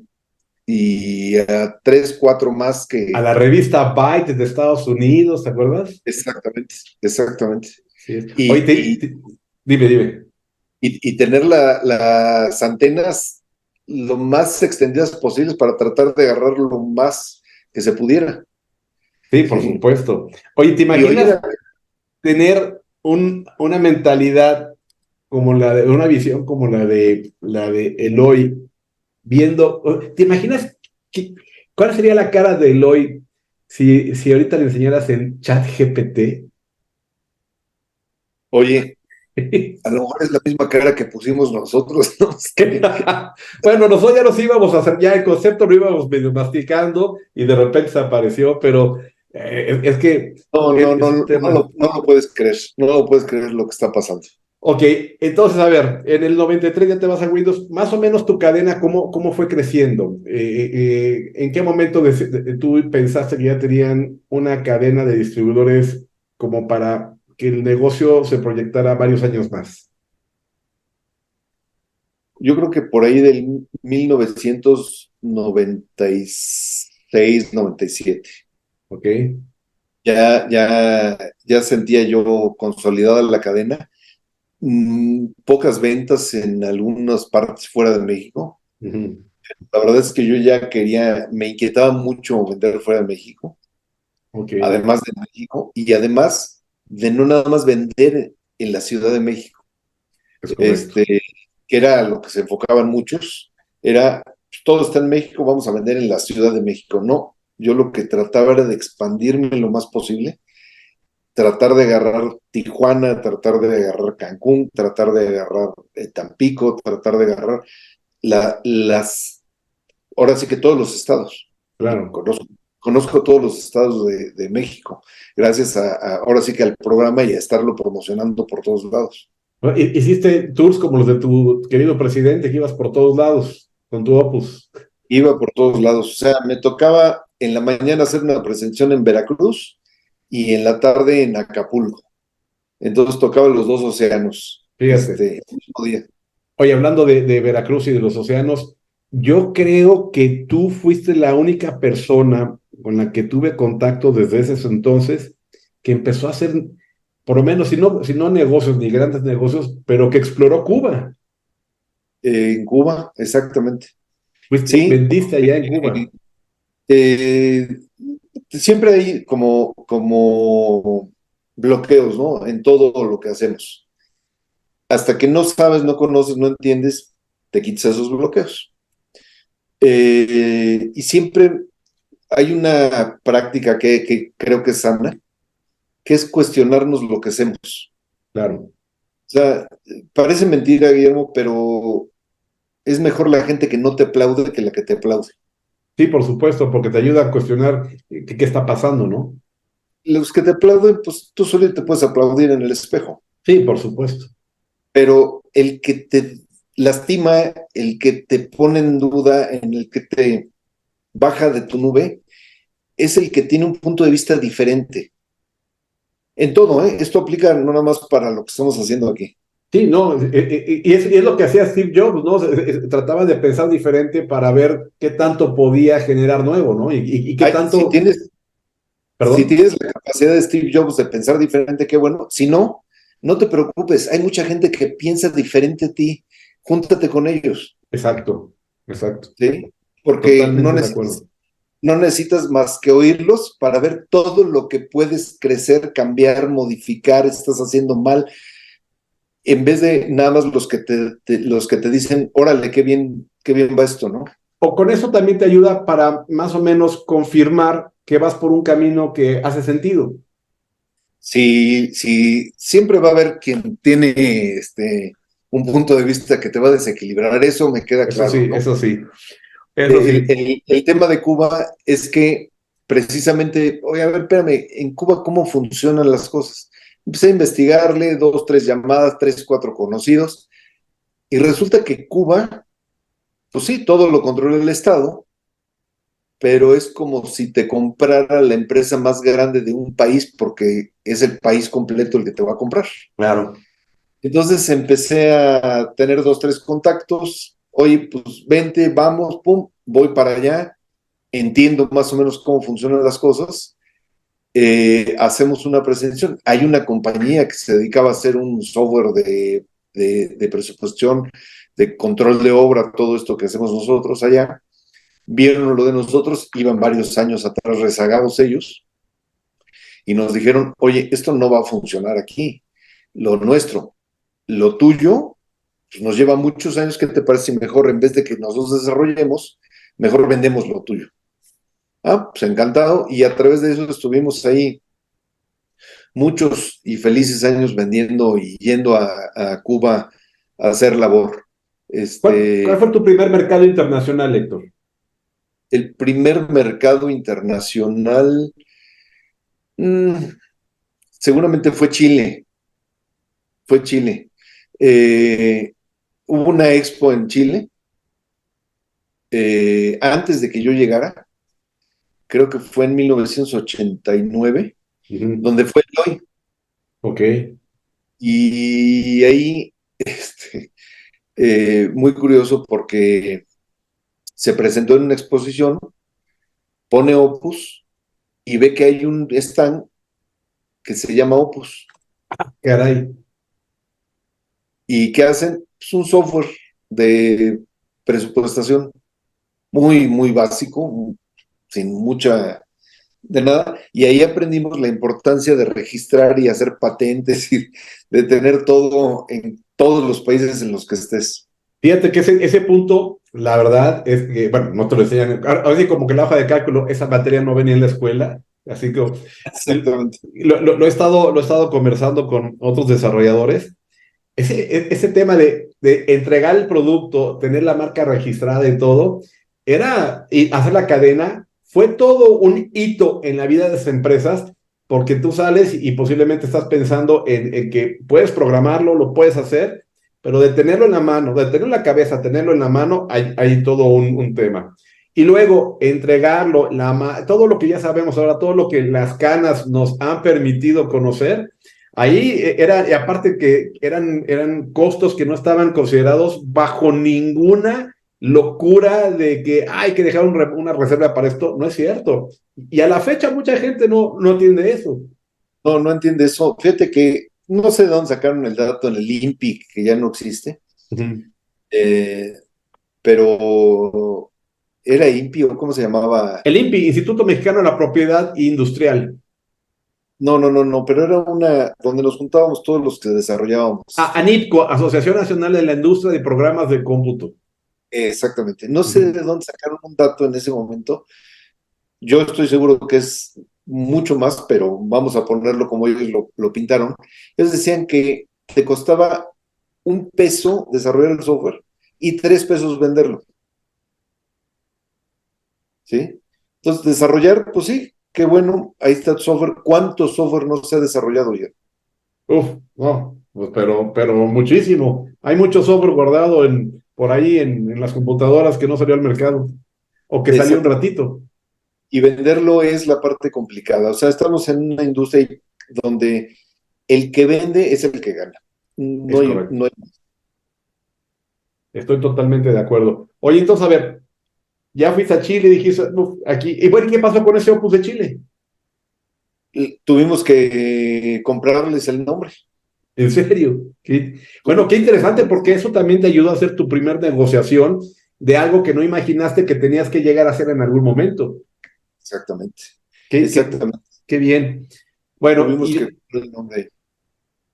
y a tres, cuatro más A que... la revista Byte de Estados Unidos, ¿te acuerdas? Exactamente, exactamente. Sí es. Oye, Y, y, dime, dime. y tener las antenas lo más extendidas posibles para tratar de agarrar lo más que se pudiera. Sí, por Sí. supuesto. Oye, ¿te Y hoy imaginas era tener una mentalidad como una visión como la de Eloy, viendo, ¿te imaginas cuál sería la cara de Eloy si ahorita le enseñaras en chat GPT? Oye, a lo mejor es la misma cara que pusimos nosotros, ¿no? Es que, Bueno, nosotros ya nos íbamos a hacer, ya el concepto lo íbamos medio masticando y de repente se apareció, pero Es que No, no, es no, un tema. no lo puedes creer, no lo puedes creer lo que está pasando. Ok, entonces, a ver, en el 93 ya te vas a Windows, más o menos tu cadena, ¿cómo fue creciendo? ¿En qué momento tú pensaste que ya tenían una cadena de distribuidores como para que el negocio se proyectara varios años más? Yo creo que por ahí del 1996, 97, Ok, ya sentía yo consolidada la cadena. Pocas ventas en algunas partes fuera de México. ujú, La verdad es que yo ya me inquietaba mucho vender fuera de México, ok, además de México, y además de no nada más vender en la Ciudad de México, es correcto. este, que era lo que se enfocaban muchos, era, pues, todo está en México, vamos a vender en la Ciudad de México. No, yo lo que trataba era de expandirme lo más posible, tratar de agarrar Tijuana, tratar de agarrar Cancún, tratar de agarrar Tampico, tratar de agarrar ahora sí que todos los estados. Y Claro. conozco todos los estados de México, gracias ahora sí que al programa y a estarlo promocionando por todos lados. ¿No? Hiciste tours como los de tu querido presidente, que ibas por todos lados con tu Opus. Iba por todos lados, o sea, me tocaba en la mañana hacer una presentación en Veracruz y en la tarde en Acapulco. Entonces tocaba los dos océanos, Fíjate. el mismo día. Oye, hablando de Veracruz y de los océanos, yo creo que tú fuiste la única persona con la que tuve contacto desde ese entonces que empezó a hacer, por lo menos, si no negocios ni grandes negocios, pero que exploró Cuba. En Cuba, exactamente. Sí, Vendiste allá en Cuba. eh, eh, siempre hay como bloqueos, ¿no? En todo lo que hacemos. Hasta que no sabes, no conoces, no entiendes, te quitas esos bloqueos. Y siempre hay una práctica que creo que es sana, que es cuestionarnos lo que hacemos. Claro. O sea, parece mentira, Guillermo, pero es mejor la gente que no te aplaude que la que te aplaude. Sí, por supuesto, porque te ayuda a cuestionar qué está pasando, ¿no? Los que te aplauden, pues tú solo te puedes aplaudir en el espejo, Sí, por supuesto. pero el que te lastima, el que te pone en duda, en el que te baja de tu nube, es el que tiene un punto de vista diferente. En todo, ¿eh? Esto aplica no nada más para lo que estamos haciendo aquí. Sí, no, y es lo que hacía Steve Jobs, ¿no? Trataba de pensar diferente para ver qué tanto podía generar nuevo, ¿no? Y qué Ay, tanto, si perdón, tienes la capacidad de Steve Jobs de pensar diferente, qué bueno. Si no, no te preocupes. Hay mucha gente que piensa diferente a ti. Júntate con ellos, exacto, exacto, ¿sí? Porque totalmente de acuerdo. no necesitas más que oírlos para ver todo lo que puedes crecer, cambiar, modificar, estás haciendo mal, en vez de nada más los que te dicen, órale, qué bien va esto, ¿no? O con eso también te ayuda para más o menos confirmar que vas por un camino que hace sentido. Si siempre va a haber quien tiene un punto de vista que te va a desequilibrar, eso me queda Eso claro, sí, ¿no? eso sí, eso sí. El tema de Cuba es que precisamente, oye, a ver, espérame, en Cuba, ¿cómo funcionan las cosas? Empecé a investigarle, dos, tres llamadas, tres, cuatro conocidos, y resulta que Cuba, pues sí, todo lo controla el Estado, pero es como si te comprara la empresa más grande de un país porque es el país completo el que te va a comprar. Claro. Entonces empecé a tener dos, tres contactos. Oye, pues vente, vamos, pum, voy para allá. Entiendo más o menos cómo funcionan las cosas. Hacemos una presentación. Hay una compañía que se dedicaba a hacer un software de presupuestación, de control de obra, todo esto que hacemos nosotros allá. Vieron lo de nosotros, iban varios años atrás rezagados ellos, y nos dijeron, oye, esto no va a funcionar aquí, lo nuestro, lo tuyo, pues nos lleva muchos años. ¿Qué te parece si mejor, en vez de que nosotros desarrollemos, mejor vendemos lo tuyo? Ah, pues encantado, y a través de eso estuvimos ahí muchos y felices años vendiendo y yendo a Cuba a hacer labor. ¿Cuál fue tu primer mercado internacional, Héctor? El primer mercado internacional, Mm, seguramente fue Chile. Hubo una expo en Chile antes de que yo llegara, creo que fue en 1989, Ujú. donde fue el hoy. Ok. Y ahí, muy curioso porque se presentó en una exposición, pone Opus y ve que hay un stand que se llama Opus. Caray. ¿Y qué hacen? Es un software de presupuestación muy básico, sin mucha de nada, y ahí aprendimos la importancia de registrar y hacer patentes y de tener todo en todos los países en los que estés. Fíjate que ese punto, la verdad, es que, bueno, no te lo enseñan. Ahora sí, como que la hoja de cálculo, esa materia no venía en la escuela. Así que Exactamente. lo he estado conversando con otros desarrolladores. Ese tema de entregar el producto, tener la marca registrada y todo, y hacer la cadena, fue todo un hito en la vida de las empresas, porque tú sales y posiblemente estás pensando en que puedes programarlo, lo puedes hacer, pero de tenerlo en la mano, de tenerlo en la cabeza, tenerlo en la mano, hay todo un tema. Y luego entregarlo, todo lo que ya sabemos ahora, todo lo que las canas nos han permitido conocer. Ahí era, y aparte que eran costos que no estaban considerados bajo ninguna locura de que hay que dejar una reserva para esto. No es cierto. Y a la fecha mucha gente no entiende eso. No, no entiende eso. Fíjate que no sé de dónde sacaron el dato en el INPI, que ya no existe, Ujú. eh, pero era INPI o cómo se llamaba. El INPI, Instituto Mexicano de la Propiedad Industrial. No, pero era una donde nos juntábamos todos los que desarrollábamos. ANIPCO, Asociación Nacional de la Industria de Programas de Cómputo. Exactamente. No sé Ujú. de dónde sacaron un dato en ese momento. Yo estoy seguro que es mucho más, pero vamos a ponerlo como ellos lo pintaron. Ellos decían que te costaba 1 peso desarrollar el software y 3 pesos venderlo, ¿sí? Entonces, desarrollar, pues sí, qué bueno, ahí está tu software. ¿Cuánto software no se ha desarrollado ya? Uf, no, pues pero muchísimo. Hay mucho software guardado por ahí en las computadoras que no salió al mercado o que salió un Exacto. ratito. Y venderlo es la parte complicada. O sea, estamos en una industria donde el que vende es el que gana. No Es hay, correcto. no hay Estoy totalmente de acuerdo. Oye, entonces, a ver, ya fuiste a Chile y dijiste, "Uf, aquí". Y bueno, ¿qué pasó con ese Opus de Chile? tuvimos que comprarles el nombre. ¿En serio? Bueno, qué Tuvimos que interesante comprarles. porque eso también te ayuda a hacer tu primer negociación de algo que no imaginaste que tenías que llegar a hacer en algún momento. Exactamente. Qué, qué, Exactamente. qué bien. Bueno, Tuvimos que comprar el nombre.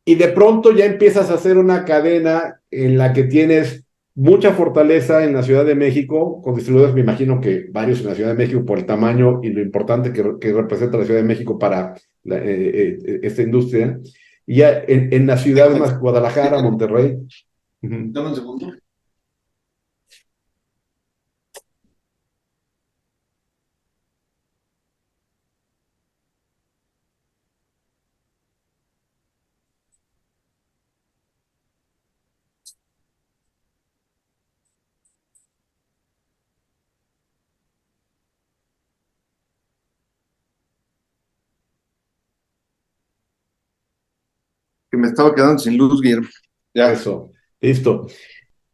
y de pronto ya empiezas a hacer una cadena en la que tienes mucha fortaleza en la Ciudad de México, con distribuidores, me imagino que varios en la Ciudad de México por el tamaño y lo importante que representa la Ciudad de México para esta industria. Y ya en las ciudades Déjame, más, Guadalajara, Monterrey. Ujú. dame un segundo. Que me estaba quedando sin luz, Guillermo. Ya. Eso, listo.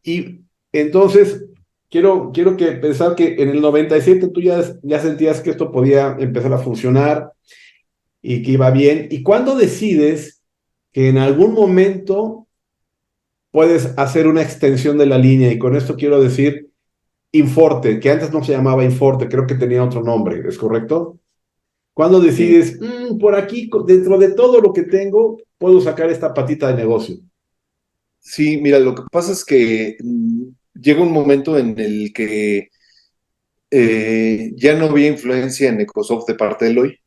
Y entonces, quiero que pensar que en el 97 tú ya sentías que esto podía empezar a funcionar y que iba bien. ¿Y cuándo decides que en algún momento puedes hacer una extensión de la línea? Y con esto quiero decir Inforte, que antes no se llamaba Inforte, creo que tenía otro nombre, ¿es correcto? ¿Cuándo Sí, decides, por aquí, dentro de todo lo que tengo, puedo sacar esta patita de negocio? sí, mira, lo que pasa es que llega un momento en el que ya no había influencia en Ecosoft de parte de Eloy.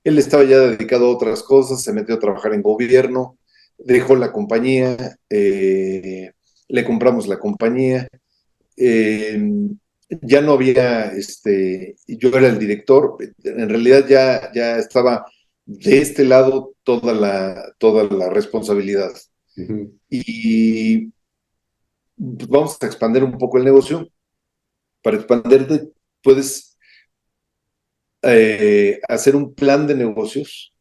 Él estaba ya dedicado a otras cosas, se metió a trabajar en gobierno, dejó la compañía, le compramos la compañía, eh, ya no había, yo era el director, en realidad ya estaba de este lado toda la responsabilidad. Ujú. Y pues, vamos a expandir un poco el negocio. Para expandirte, puedes hacer un plan de negocios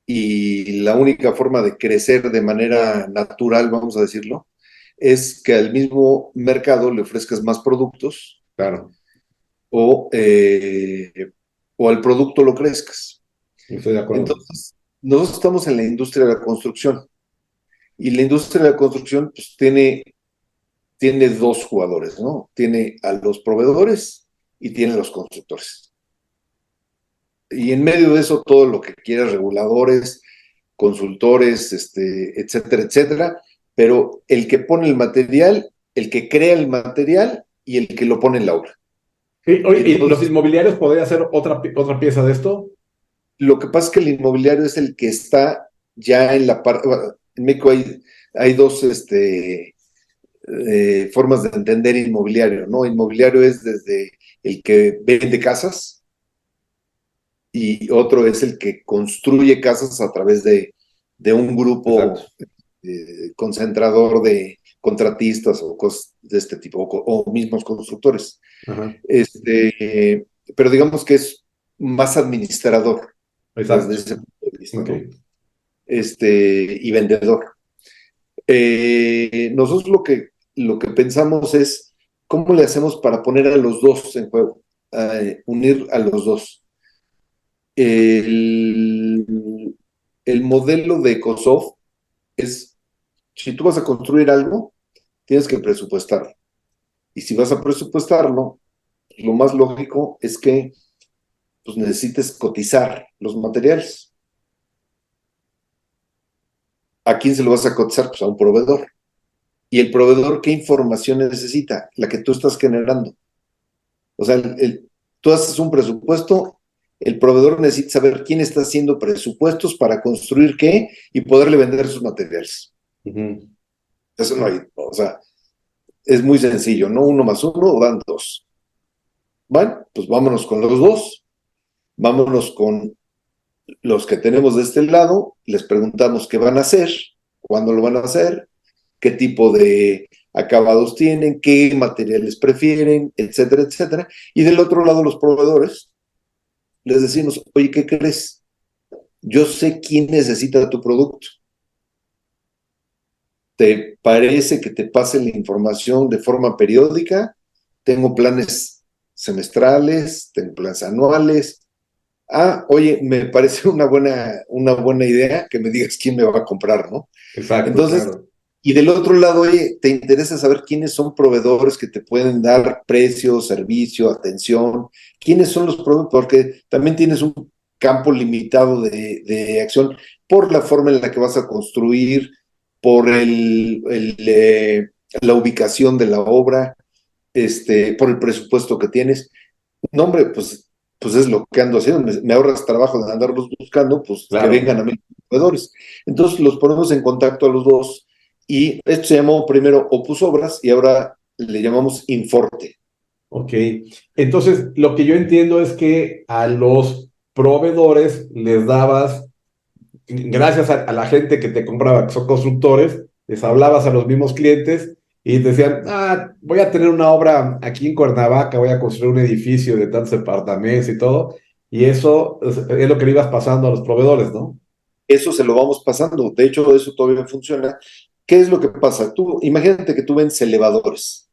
y la única forma de crecer de manera natural, vamos a decirlo, es que al mismo mercado le ofrezcas más productos Claro, o, eh, o al producto lo crezcas. estoy de acuerdo. Entonces, nosotros estamos en la industria de la construcción y la industria de la construcción pues, tiene dos jugadores, ¿no? Tiene a los proveedores y tiene a los constructores. Y en medio de eso, todo lo que quieras, reguladores, consultores, etcétera, etcétera, pero el que pone el material, el que crea el material y el que lo pone en la obra. ¿Y los Entonces, inmobiliarios podrían hacer otra pieza de esto? lo que pasa es que el inmobiliario es el que está ya en la parte, en México hay dos formas de entender inmobiliario, ¿no? Inmobiliario es desde el que vende casas y otro es el que construye casas a través de un Exacto. grupo concentrador de contratistas o cosas de este tipo, o mismos constructores. Ajá. Pero digamos que es más administrador desde Exacto. ese punto de vista, Ok. ¿no? Y vendedor. Nosotros lo que pensamos es cómo le hacemos para poner a los dos en juego, unir a los dos. El, el modelo de Ecosoft es, si tú vas a construir algo, tienes que presupuestarlo. Y si vas a presupuestarlo, lo más lógico es que pues, necesites cotizar los materiales. ¿A quién se lo vas a cotizar? Pues a un proveedor. ¿Y el proveedor qué información necesita? La que tú estás generando. O sea, tú haces un presupuesto, el proveedor necesita saber quién está haciendo presupuestos para construir qué y poderle vender sus materiales. Ujú. Eso no hay, o sea, es muy sencillo, ¿no? Uno más uno dan dos. Bueno, pues vámonos con los dos, vámonos con los que tenemos de este lado, les preguntamos qué van a hacer, cuándo lo van a hacer, qué tipo de acabados tienen, qué materiales prefieren, etcétera, etcétera. Y del otro lado, los proveedores, les decimos, oye, ¿qué crees? Yo sé quién necesita tu producto. ¿Te parece que te pase la información de forma periódica? Tengo planes semestrales, tengo planes anuales. Ah, oye, me parece una buena idea que me digas quién me va a comprar, ¿no? Exacto, Entonces, claro. y del otro lado, oye, te interesa saber quiénes son proveedores que te pueden dar precio, servicio, atención, quiénes son los proveedores, porque también tienes un campo limitado de acción por la forma en la que vas a construir, por la ubicación de la obra, por el presupuesto que tienes. No, hombre, pues es lo que ando haciendo, me ahorras trabajo de andarlos buscando, pues que Claro. vengan a mí los proveedores. Entonces los ponemos en contacto a los dos y esto se llamó primero Opus Obras y ahora le llamamos Inforte. Ok. Entonces, lo que yo entiendo es que a los proveedores les dabas, gracias a la gente que te compraba, que son constructores, les hablabas a los mismos clientes y te decían, voy a tener una obra aquí en Cuernavaca, voy a construir un edificio de tantos departamentos y todo, y eso es lo que le ibas pasando a los proveedores, ¿no? Eso se lo vamos pasando. De hecho, eso todavía funciona. ¿Qué es lo que pasa? Tú, imagínate que tú vendes elevadores.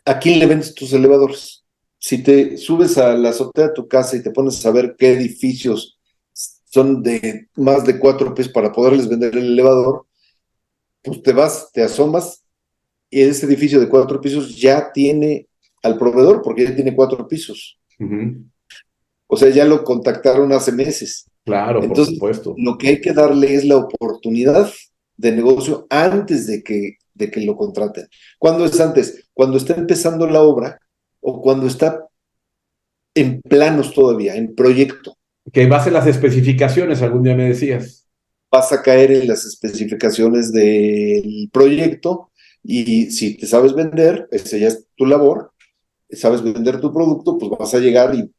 ¿A quién le vendes tus elevadores? Si te subes a la azotea de tu casa y te pones a ver qué edificios son de más de 4 pisos para poderles vender el elevador, pues te vas, te asomas y ese edificio de 4 pisos ya tiene al proveedor porque ya tiene 4 pisos. Ujú. O sea, ya lo contactaron hace meses. Claro, por Entonces, supuesto. lo que hay que darle es la oportunidad de negocio antes de que lo contraten. ¿Cuándo es antes? Cuando está empezando la obra o cuando está en planos todavía, en proyecto. Que en base a las especificaciones, algún día me decías. Vas a caer en las especificaciones del proyecto y si te sabes vender, esa ya es tu labor, sabes vender tu producto, pues vas a llegar y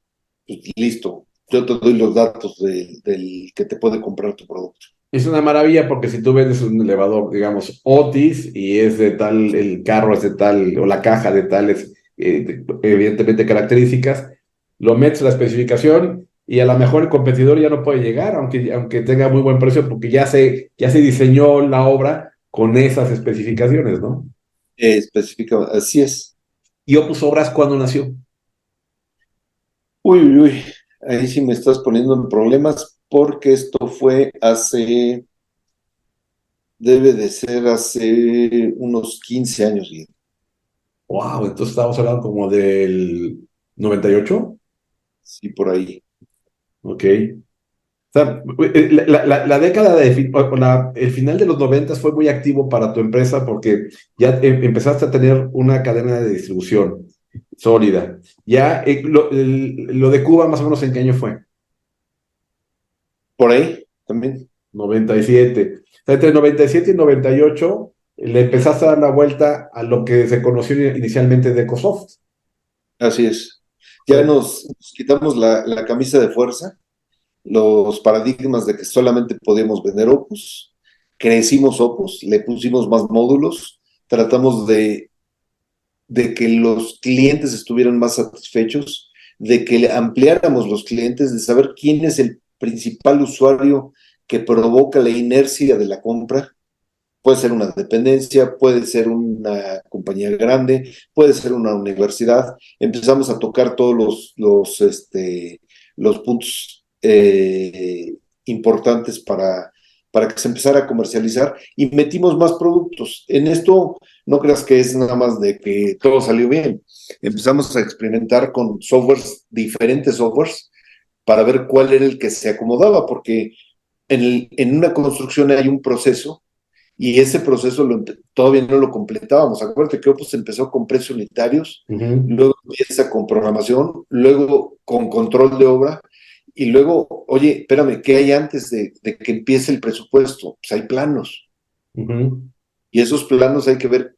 pues, listo, yo te doy los datos del que te puede comprar tu producto. Es una maravilla porque si tú vendes un elevador, digamos, Otis, y es de tal, el carro es de tal, o la caja de tales, evidentemente, características, lo metes a la especificación y a lo mejor el competidor ya no puede llegar, aunque tenga muy buen precio, porque ya se diseñó la obra con esas especificaciones, ¿no? Específica, así es. ¿Y Opus Obras cuándo nació? Uy, uy, uy, ahí sí me estás poniendo en problemas porque esto fue debe de ser hace unos 15 años, Guido. Wow, entonces estamos hablando como del 98. Sí, por ahí. Ok. O sea, la década el final de los 90 fue muy activo para tu empresa porque ya empezaste a tener una cadena de distribución sólida. Ya lo de Cuba, más o menos, ¿en qué año fue? Por ahí también. 97. O sea, entre 97 y 98 le empezaste a dar la vuelta a lo que se conoció inicialmente de Ecosoft. Así es. O Ya sea, nos quitamos la camisa de fuerza, los paradigmas de que solamente podíamos vender Opus, crecimos Opus, le pusimos más módulos, tratamos de que los clientes estuvieran más satisfechos, de que ampliáramos los clientes, de saber quién es el principal usuario que provoca la inercia de la compra. Puede ser una dependencia, puede ser una compañía grande, puede ser una universidad. Empezamos a tocar todos los puntos importantes para que se empezara a comercializar y metimos más productos. En esto no creas que es nada más de que todo salió bien. Empezamos a experimentar con softwares, diferentes softwares, para ver cuál era el que se acomodaba, porque en una construcción hay un proceso y ese proceso todavía no lo completábamos. Acuérdate que Opus empezó con precios unitarios, ujú, luego empieza con programación, luego con control de obra, y luego, oye, espérame, ¿qué hay antes de que empiece el presupuesto? Pues hay planos, ujú, y esos planos hay que ver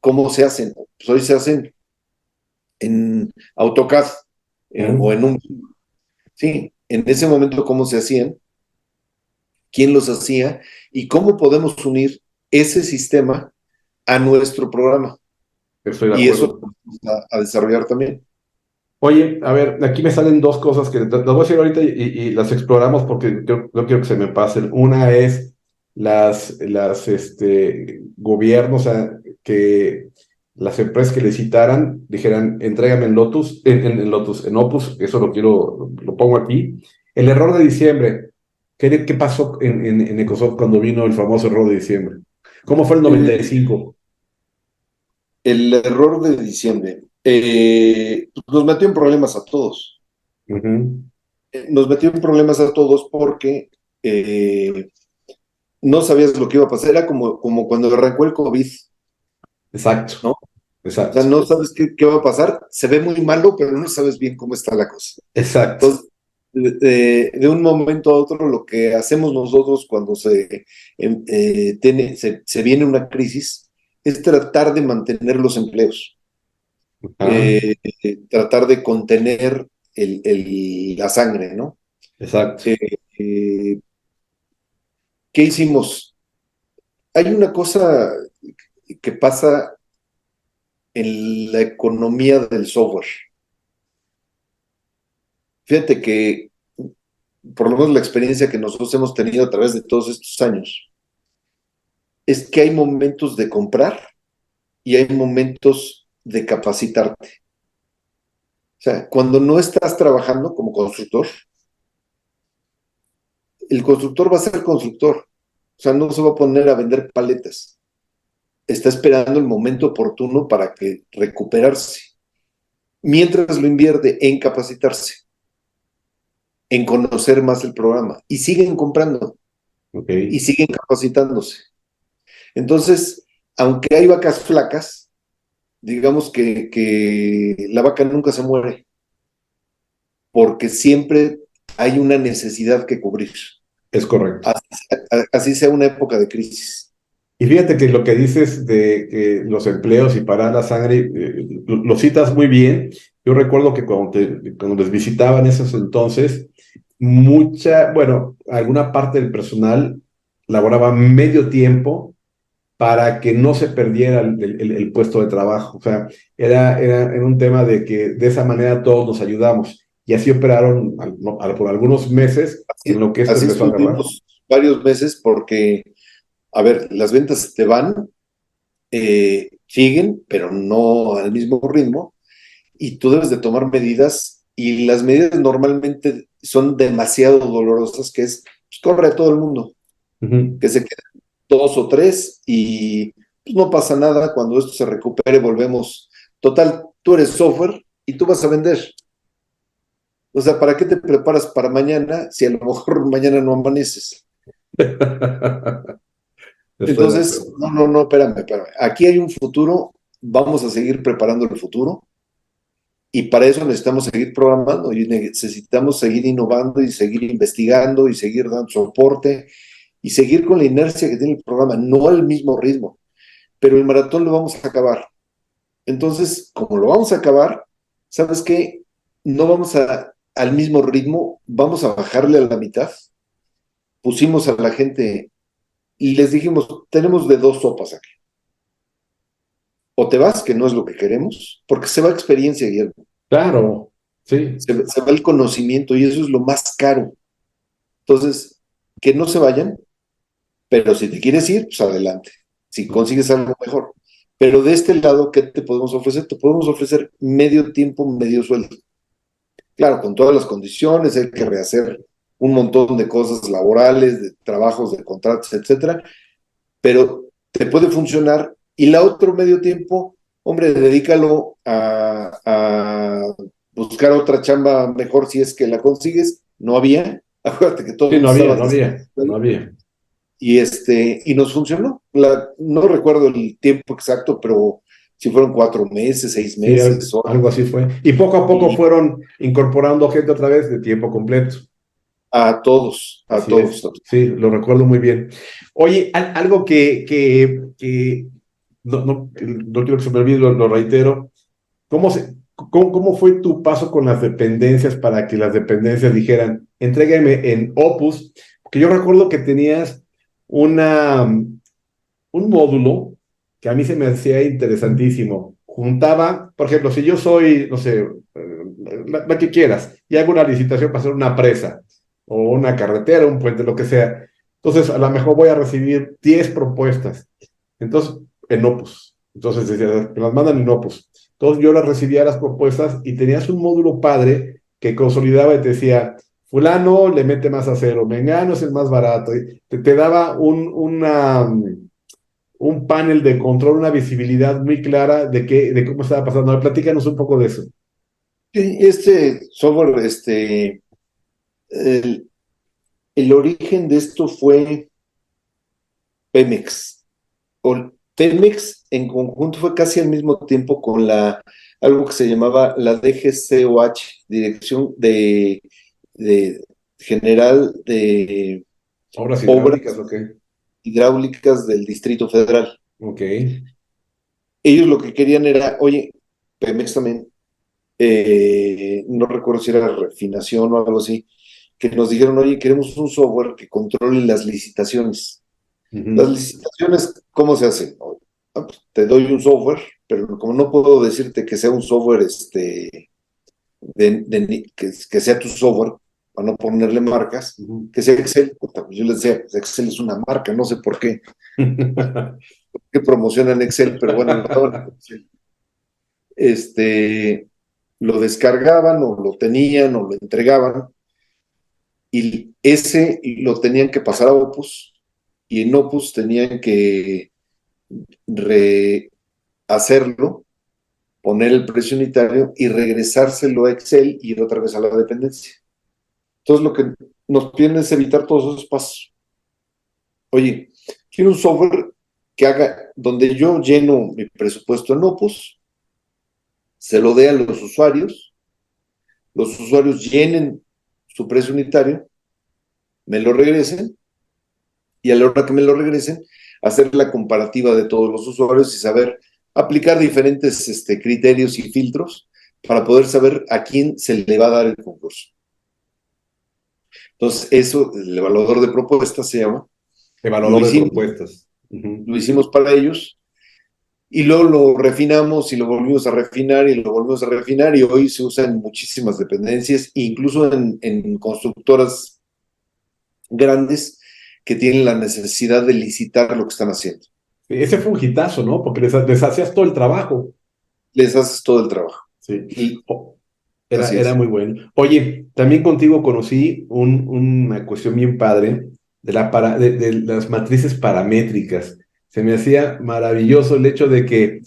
cómo se hacen. Pues hoy se hacen en AutoCAD o ujú. en un... Sí, en ese momento cómo se hacían, quién los hacía y cómo podemos unir ese sistema a nuestro programa. Estoy de Y eso acuerdo. lo vamos a desarrollar también. Oye, a ver, aquí me salen dos cosas que las voy a decir ahorita y las exploramos porque no quiero que se me pasen. Una es gobiernos, o sea, que las empresas que licitaran dijeran, entrégame en Lotus, en Opus, eso lo quiero, lo pongo aquí. El error de diciembre, ¿qué pasó en Ecosoft cuando vino el famoso error de diciembre? ¿Cómo fue el El, 95? el error de diciembre nos metió en problemas a todos. Ujú. Nos metió en problemas a todos porque eh, no sabías lo que iba a pasar. Era como cuando arrancó el COVID, Exacto, ¿no? O sea, exacto, no sabes qué va a pasar. Se ve muy malo, pero no sabes bien cómo está la cosa. exacto. Entonces, de un momento a otro, lo que hacemos nosotros cuando se viene una crisis es tratar de mantener los empleos, Ah, tratar de contener la sangre, ¿no? exacto. Eh, eh, ¿Qué hicimos? Hay una cosa que pasa en la economía del software. Fíjate que, por lo menos la experiencia que nosotros hemos tenido a través de todos estos años, es que hay momentos de comprar y hay momentos de capacitarte. O sea, cuando no estás trabajando como constructor, el constructor va a ser constructor. O sea, no se va a poner a vender paletas. Está esperando el momento oportuno para que recuperarse. Mientras lo invierte en capacitarse, en conocer más el programa. Y siguen comprando Ok, y siguen capacitándose. Entonces, aunque hay vacas flacas, digamos que la vaca nunca se muere, porque siempre hay una necesidad que cubrir. es correcto. Así, así sea una época de crisis. Y fíjate que lo que dices de que los empleos y parar la sangre, lo citas muy bien, Yo recuerdo que cuando les visitaba en esos entonces, bueno, alguna parte del personal laboraba medio tiempo para que no se perdiera el puesto de trabajo. O sea, era un tema de que de esa manera todos nos ayudamos. Y así operaron por algunos meses en Así, lo que esto así empezó a agarrar. estuvimos varios meses porque, a ver, las ventas te van, siguen, pero no al mismo ritmo, y tú debes de tomar medidas, y las medidas normalmente son demasiado dolorosas, que es, pues, corre a todo el mundo, Ujú. que se queden dos o tres, y pues, no pasa nada, cuando esto se recupere volvemos. Total, tú eres software y tú vas a vender. O sea, ¿para qué te preparas para mañana si a lo mejor mañana no amaneces? Estoy de Entonces, acuerdo. no, no, no, espérame. Aquí hay un futuro, vamos a seguir preparando el futuro, y para eso necesitamos seguir programando y necesitamos seguir innovando y seguir investigando y seguir dando soporte y seguir con la inercia que tiene el programa, no al mismo ritmo, pero el maratón lo vamos a acabar. Entonces, como lo vamos a acabar, ¿sabes qué? No vamos al mismo ritmo, vamos a bajarle a la mitad. Pusimos a la gente y les dijimos, tenemos de dos sopas aquí. O te vas, que no es lo que queremos, porque se va experiencia, Guillermo, Claro, sí. se va el conocimiento y eso es lo más caro. Entonces, que no se vayan, pero si te quieres ir, pues adelante. Si consigues algo mejor. Pero de este lado, ¿qué te podemos ofrecer? Te podemos ofrecer medio tiempo, medio sueldo. Claro, con todas las condiciones, hay que rehacer un montón de cosas laborales, de trabajos, de contratos, etcétera, pero te puede funcionar. Y la otro medio tiempo, hombre, dedícalo a buscar otra chamba mejor si es que la consigues. No había, acuérdate que todo el Sí, mundo no había, estaba no había, no había. y nos funcionó. No recuerdo el tiempo exacto, pero si fueron 4 meses, seis Sí, meses, algo así fue. Y poco a poco y fueron incorporando gente otra vez de tiempo completo. a todos, a Así es. todos. Sí, lo recuerdo muy bien. Oye, algo que no quiero que se me olvide, lo reitero. ¿Cómo fue tu paso con las dependencias para que las dependencias dijeran, entrégame en Opus? Porque yo recuerdo que tenías un módulo que a mí se me hacía interesantísimo. Juntaba, por ejemplo, si yo soy, no sé, la que quieras, y hago una licitación para hacer una presa, o una carretera, un puente, lo que sea. Entonces, a lo mejor voy a recibir 10 propuestas. Entonces, en Opus. Entonces, decía, me las mandan en Opus. Entonces, yo las recibía las propuestas y tenías un módulo padre que consolidaba y te decía, fulano le mete más acero, mengano es el más barato. Y te daba un panel de control, una visibilidad muy clara de cómo estaba pasando. A ver, platícanos un poco de eso. Este software, el, el origen de esto fue Pemex. Pemex en conjunto fue casi al mismo tiempo con algo que se llamaba la DGCOH, Dirección de General de Obras hidráulicas, Obras ok. Hidráulicas del Distrito Federal. Ok. Ellos lo que querían era, oye, Pemex también, no recuerdo si era refinación o algo así, que nos dijeron, oye, queremos un software que controle las licitaciones. Las Ujú. licitaciones, ¿cómo se hacen? Pues, te doy un software, pero como no puedo decirte que sea un software que sea tu software, para no ponerle marcas, Ujú. que sea Excel. Puta, pues yo les decía, pues Excel es una marca, no sé por qué promocionan Excel, pero bueno, lo daban en Excel. Este, lo descargaban o lo tenían o lo entregaban, y ese lo tenían que pasar a Opus, y en Opus tenían que rehacerlo, poner el precio unitario y regresárselo a Excel y ir otra vez a la dependencia. Entonces lo que nos piden es evitar todos esos pasos. Oye, quiero un software que haga, donde yo lleno mi presupuesto en Opus, se lo dé a los usuarios llenen su precio unitario, me lo regresen, y a la hora que me lo regresen, hacer la comparativa de todos los usuarios y saber aplicar diferentes criterios y filtros para poder saber a quién se le va a dar el concurso. Entonces, eso, el evaluador de propuestas se llama, lo Evaluador de hicimos, propuestas. Uh-huh. lo hicimos para ellos, y luego lo refinamos y lo volvimos a refinar y lo volvimos a refinar, y hoy se usa en muchísimas dependencias, incluso en constructoras grandes que tienen la necesidad de licitar lo que están haciendo. Ese fue un hitazo, ¿no? Porque les hacías todo el trabajo. Les haces todo el trabajo. Sí. Y Era, así era es. muy bueno. Oye, también contigo conocí una cuestión bien padre de las matrices paramétricas. Se me hacía maravilloso el hecho de que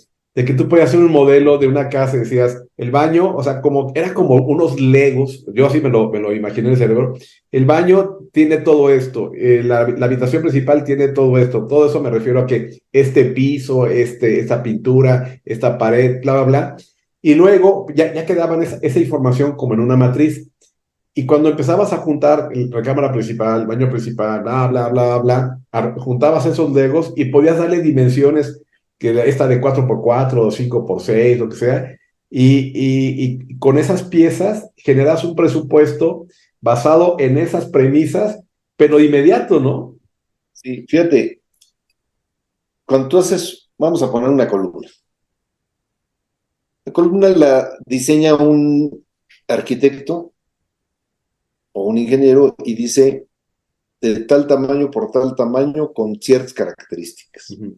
tú podías hacer un modelo de una casa y decías, el baño, o sea, era como unos legos, yo así me lo imaginé en el cerebro, el baño tiene todo esto, la habitación principal tiene todo esto, todo eso me refiero a que este piso, esta pintura, esta pared, bla, bla, bla. Y luego ya quedaban esa información como en una matriz. Y cuando empezabas a juntar la cámara principal, baño principal, bla, bla, bla, bla, juntabas esos legos y podías darle dimensiones, que esta de 4x4 o 5x6, lo que sea, y con esas piezas generas un presupuesto basado en esas premisas, pero de inmediato, ¿no? Sí, fíjate, cuando tú haces, vamos a poner una columna. La columna la diseña un arquitecto o un ingeniero y dice de tal tamaño por tal tamaño con ciertas características. Uh-huh.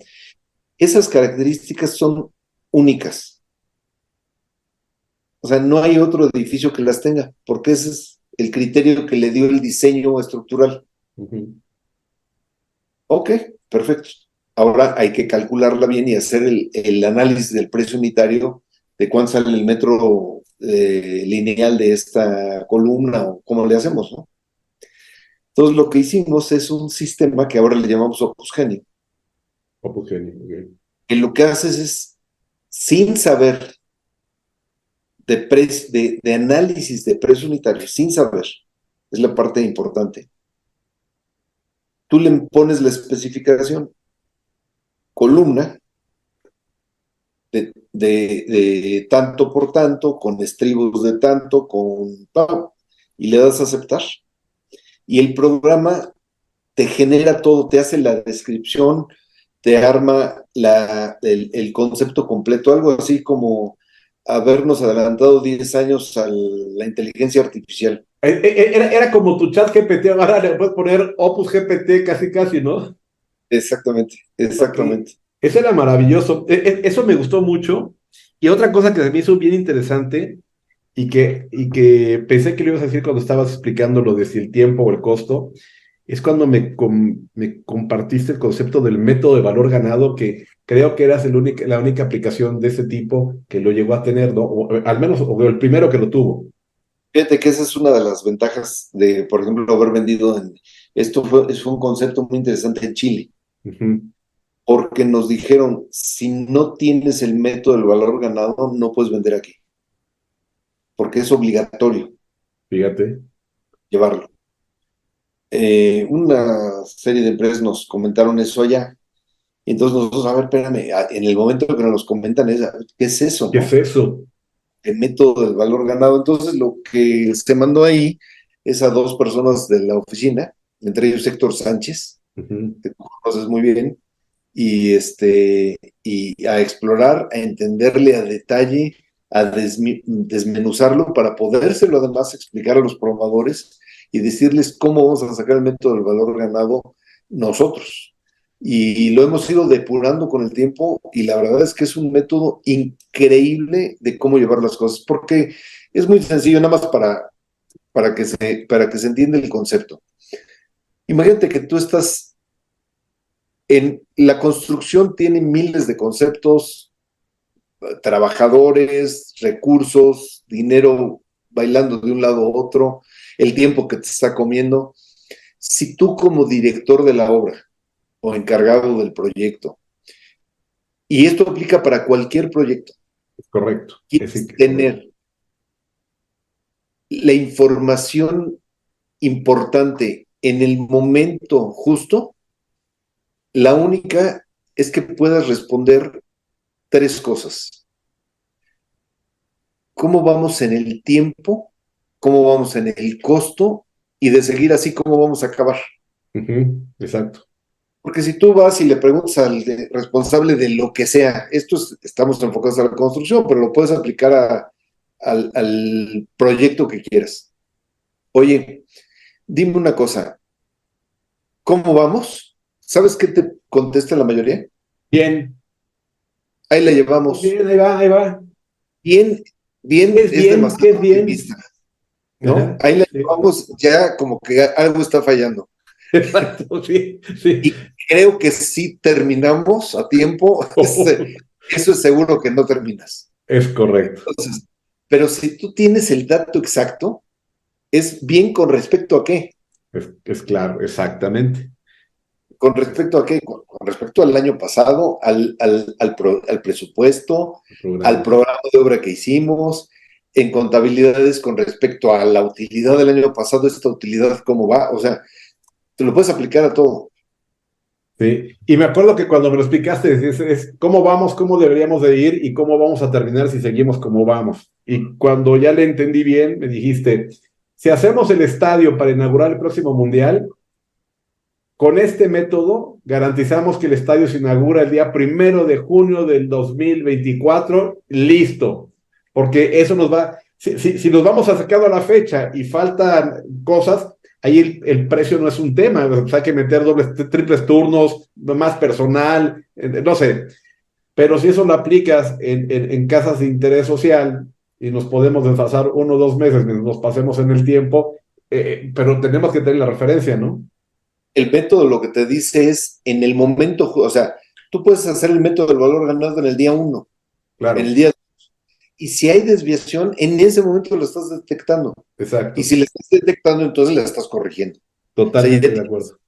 Esas características son únicas. O sea, no hay otro edificio que las tenga, porque ese es el criterio que le dio el diseño estructural. Uh-huh. Ok, perfecto. Ahora hay que calcularla bien y hacer el análisis del precio unitario de cuánto sale el metro lineal de esta columna o cómo le hacemos, ¿no? Entonces lo que hicimos es un sistema que ahora le llamamos Opus Genio, Opus Genio, okay. que lo que haces es, sin saber de análisis de precio unitario, sin saber, es la parte importante, tú le pones la especificación, columna, de tanto por tanto, con estribos de tanto, y le das a aceptar. Y el programa te genera todo, te hace la descripción, te arma el concepto completo, algo así como habernos adelantado 10 años a la inteligencia artificial. Era como tu chat GPT, ahora le puedes poner Opus GPT casi, casi, ¿no? Exactamente, Ok, exactamente. eso era maravilloso. Eso me gustó mucho. Y otra cosa que se me hizo bien interesante y que pensé que lo ibas a decir cuando estabas explicando lo de si el tiempo o el costo, es cuando me compartiste el concepto del método de valor ganado, que creo que eras la única aplicación de ese tipo que lo llegó a tener, ¿no? O al menos o el primero que lo tuvo. Fíjate que esa es una de las ventajas de, por ejemplo, haber vendido esto fue un concepto muy interesante en Chile, Ujú. porque nos dijeron, si no tienes el método del valor ganado, no puedes vender aquí, porque es obligatorio Fíjate. llevarlo. Una serie de empresas nos comentaron eso allá, y entonces nosotros, a ver, espérame, en el momento que nos comentan es, ¿qué es eso, ¿Qué es no? eso? El método del valor ganado. Entonces lo que se mandó ahí es a dos personas de la oficina, entre ellos Héctor Sánchez, Ujú. que tú conoces muy bien, y a explorar, a entenderle a detalle, a desmenuzarlo para podérselo además explicar a los programadores y decirles cómo vamos a sacar el método del valor ganado nosotros. Y lo hemos ido depurando con el tiempo y la verdad es que es un método increíble de cómo llevar las cosas, porque es muy sencillo, nada más para que se entienda el concepto. Imagínate que tú estás en la construcción, tiene miles de conceptos, trabajadores, recursos, dinero bailando de un lado a otro, el tiempo que te está comiendo. Si tú como director de la obra o encargado del proyecto, y esto aplica para cualquier proyecto, Es correcto. quieres Correcto. tener la información importante en el momento justo, la única es que puedas responder tres cosas. cómo vamos en el tiempo, cómo vamos en el costo, y de seguir así, cómo vamos a acabar. Exacto. Porque si tú vas y le preguntas al responsable de lo que sea, estamos enfocados a la construcción, pero lo puedes aplicar al proyecto que quieras. Oye, dime una cosa, ¿cómo vamos? ¿Sabes qué te contesta la mayoría? Bien. Ahí la llevamos. Bien, ahí va, ahí va. Bien, ¿Qué bien es es bien? ¿Qué demasiado es bien? optimista, ¿no? Ajá. Ahí la Sí. llevamos ya como que algo está fallando. Exacto, sí, sí. Y creo que si terminamos a tiempo, eso es seguro que no terminas. Es correcto. Entonces, pero si tú tienes el dato exacto, es bien con respecto a qué. Es claro, exactamente. ¿Con respecto a qué? Con respecto al año pasado, al presupuesto, El al programa. programa de obra que hicimos, en contabilidades con respecto a la utilidad del año pasado, esta utilidad cómo va, o sea, te lo puedes aplicar a todo. Sí. Y me acuerdo que cuando me lo explicaste, es cómo vamos, cómo deberíamos de ir y cómo vamos a terminar si seguimos como vamos. Y cuando ya le entendí bien, me dijiste, si hacemos el estadio para inaugurar el próximo mundial, con este método garantizamos que el estadio se inaugura el día 1 de junio del 2024, listo, porque eso nos va, si nos vamos acercando a la fecha y faltan cosas, ahí el precio no es un tema, o sea, hay que meter dobles, triples turnos, más personal, no sé, pero si eso lo aplicas en casas de interés social y nos podemos desfasar 1 o 2 meses mientras nos pasemos en el tiempo, pero tenemos que tener la referencia, ¿no? El método lo que te dice es en el momento, o sea, tú puedes hacer el método del valor ganado en el día uno, en el Claro, día, y si hay desviación, en ese momento lo estás detectando. Y exacto. si le estás detectando, entonces la estás corrigiendo. O sea, ya Totalmente de tienes acuerdo.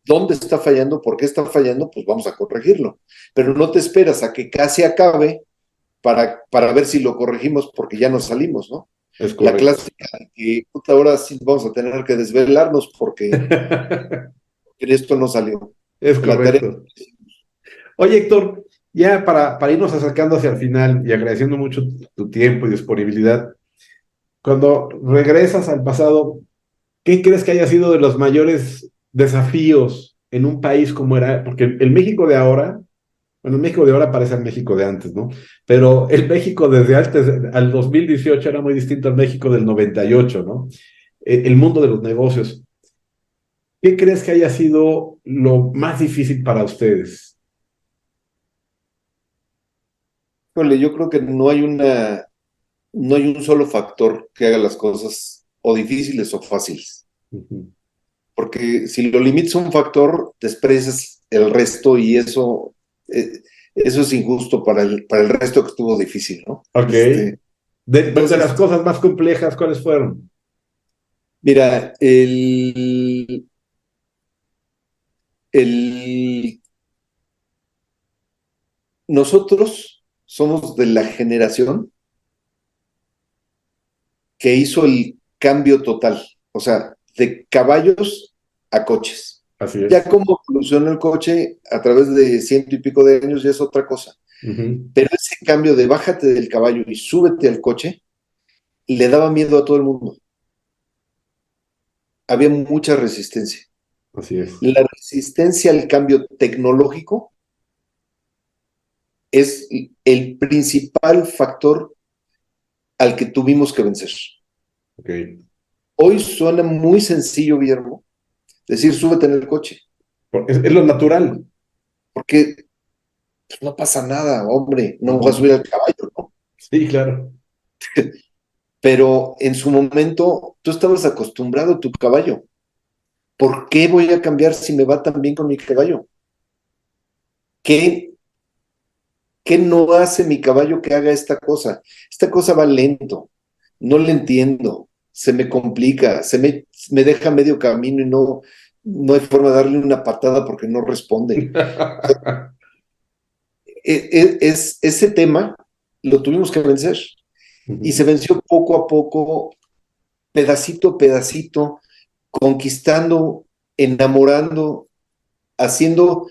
dónde está fallando, por qué está fallando, pues vamos a corregirlo. Pero no te esperas a que casi acabe para ver si lo corregimos porque ya nos salimos, ¿no? Es La correcto. clásica de que puta, ahora sí vamos a tener que desvelarnos porque esto no salió. Es La tarea. correcto. Oye, Héctor, ya para irnos acercando hacia el final y agradeciendo mucho tu tiempo y disponibilidad, cuando regresas al pasado, ¿qué crees que haya sido de los mayores desafíos en un país como era? Porque el México de ahora, bueno, el México de ahora parece el México de antes, ¿no? Pero el México desde antes, al 2018 era muy distinto al México del 98, ¿no? El mundo de los negocios. ¿Qué crees que haya sido lo más difícil para ustedes? Híjole, yo creo que no hay un solo factor que haga las cosas o difíciles o fáciles. Ujú. Porque si lo limitas a un factor, desprecias el resto y eso es injusto para el resto que estuvo difícil, ¿no? Ok. De las Entonces, cosas más complejas, ¿cuáles fueron? mira, el, nosotros somos de la generación que hizo el cambio total, o sea, de caballos a coches. Así Ya es. cómo evoluciona el coche a través de ciento y pico de años ya es otra cosa. Ujú. Pero ese cambio de bájate del caballo y súbete al coche le daba miedo a todo el mundo. Había mucha resistencia. Así es. La resistencia al cambio tecnológico es el principal factor al que tuvimos que vencer. Ok. Hoy suena muy sencillo, Guillermo, decir súbete en el coche, Es lo natural. porque pues, no pasa nada, hombre, no voy a Ujú. subir al caballo, ¿no? Sí, claro. Pero en su momento tú estabas acostumbrado a tu caballo. ¿Por qué voy a cambiar si me va tan bien con mi caballo? ¿Qué, qué no hace mi caballo que haga esta cosa? Esta cosa va lento, no le entiendo, se me complica, me deja medio camino y no hay forma de darle una patada porque no responde. Ese tema lo tuvimos que vencer y se Ujú. venció poco a poco, pedacito a pedacito, conquistando, enamorando, haciendo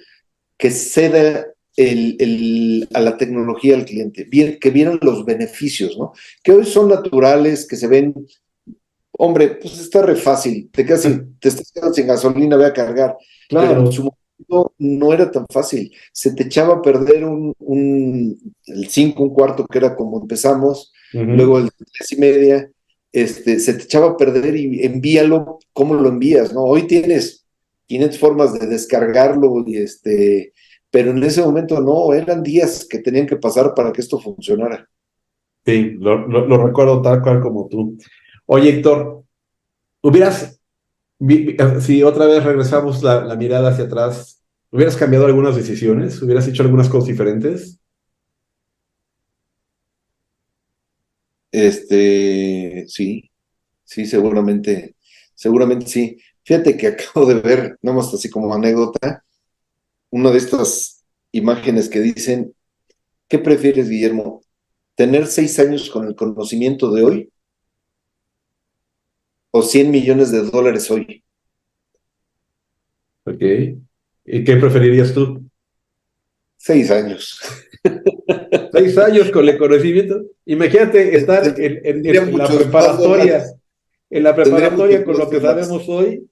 que ceda a la tecnología al cliente, que vieran los beneficios, ¿no? Que hoy son naturales, que se ven, hombre, pues está re fácil, te estás quedando sin gasolina, voy a cargar, pero en su Claro. momento no era tan fácil, se te echaba a perder el 5, un cuarto, que era como empezamos, luego Ujú. el 3:30, se te echaba a perder y envíalo, ¿cómo lo envías, no? Hoy tienes 500 formas de descargarlo pero en ese momento no, eran días que tenían que pasar para que esto funcionara. Sí, lo recuerdo tal cual como tú. Oye, Héctor, hubieras, si otra vez regresamos la mirada hacia atrás, ¿hubieras cambiado algunas decisiones? ¿Hubieras hecho algunas cosas diferentes? Sí, sí, seguramente sí. Fíjate que acabo de ver, nada más así como anécdota, una de estas imágenes que dicen, ¿qué prefieres, Guillermo? ¿Tener 6 años con el conocimiento de hoy o 100 millones de dólares hoy? Ok. ¿Y qué preferirías tú? 6 años. 6 años con el conocimiento. Imagínate estar Tendría en la muchos más preparatoria, dólares. Tendría con muchos lo más que dólares. sabemos hoy.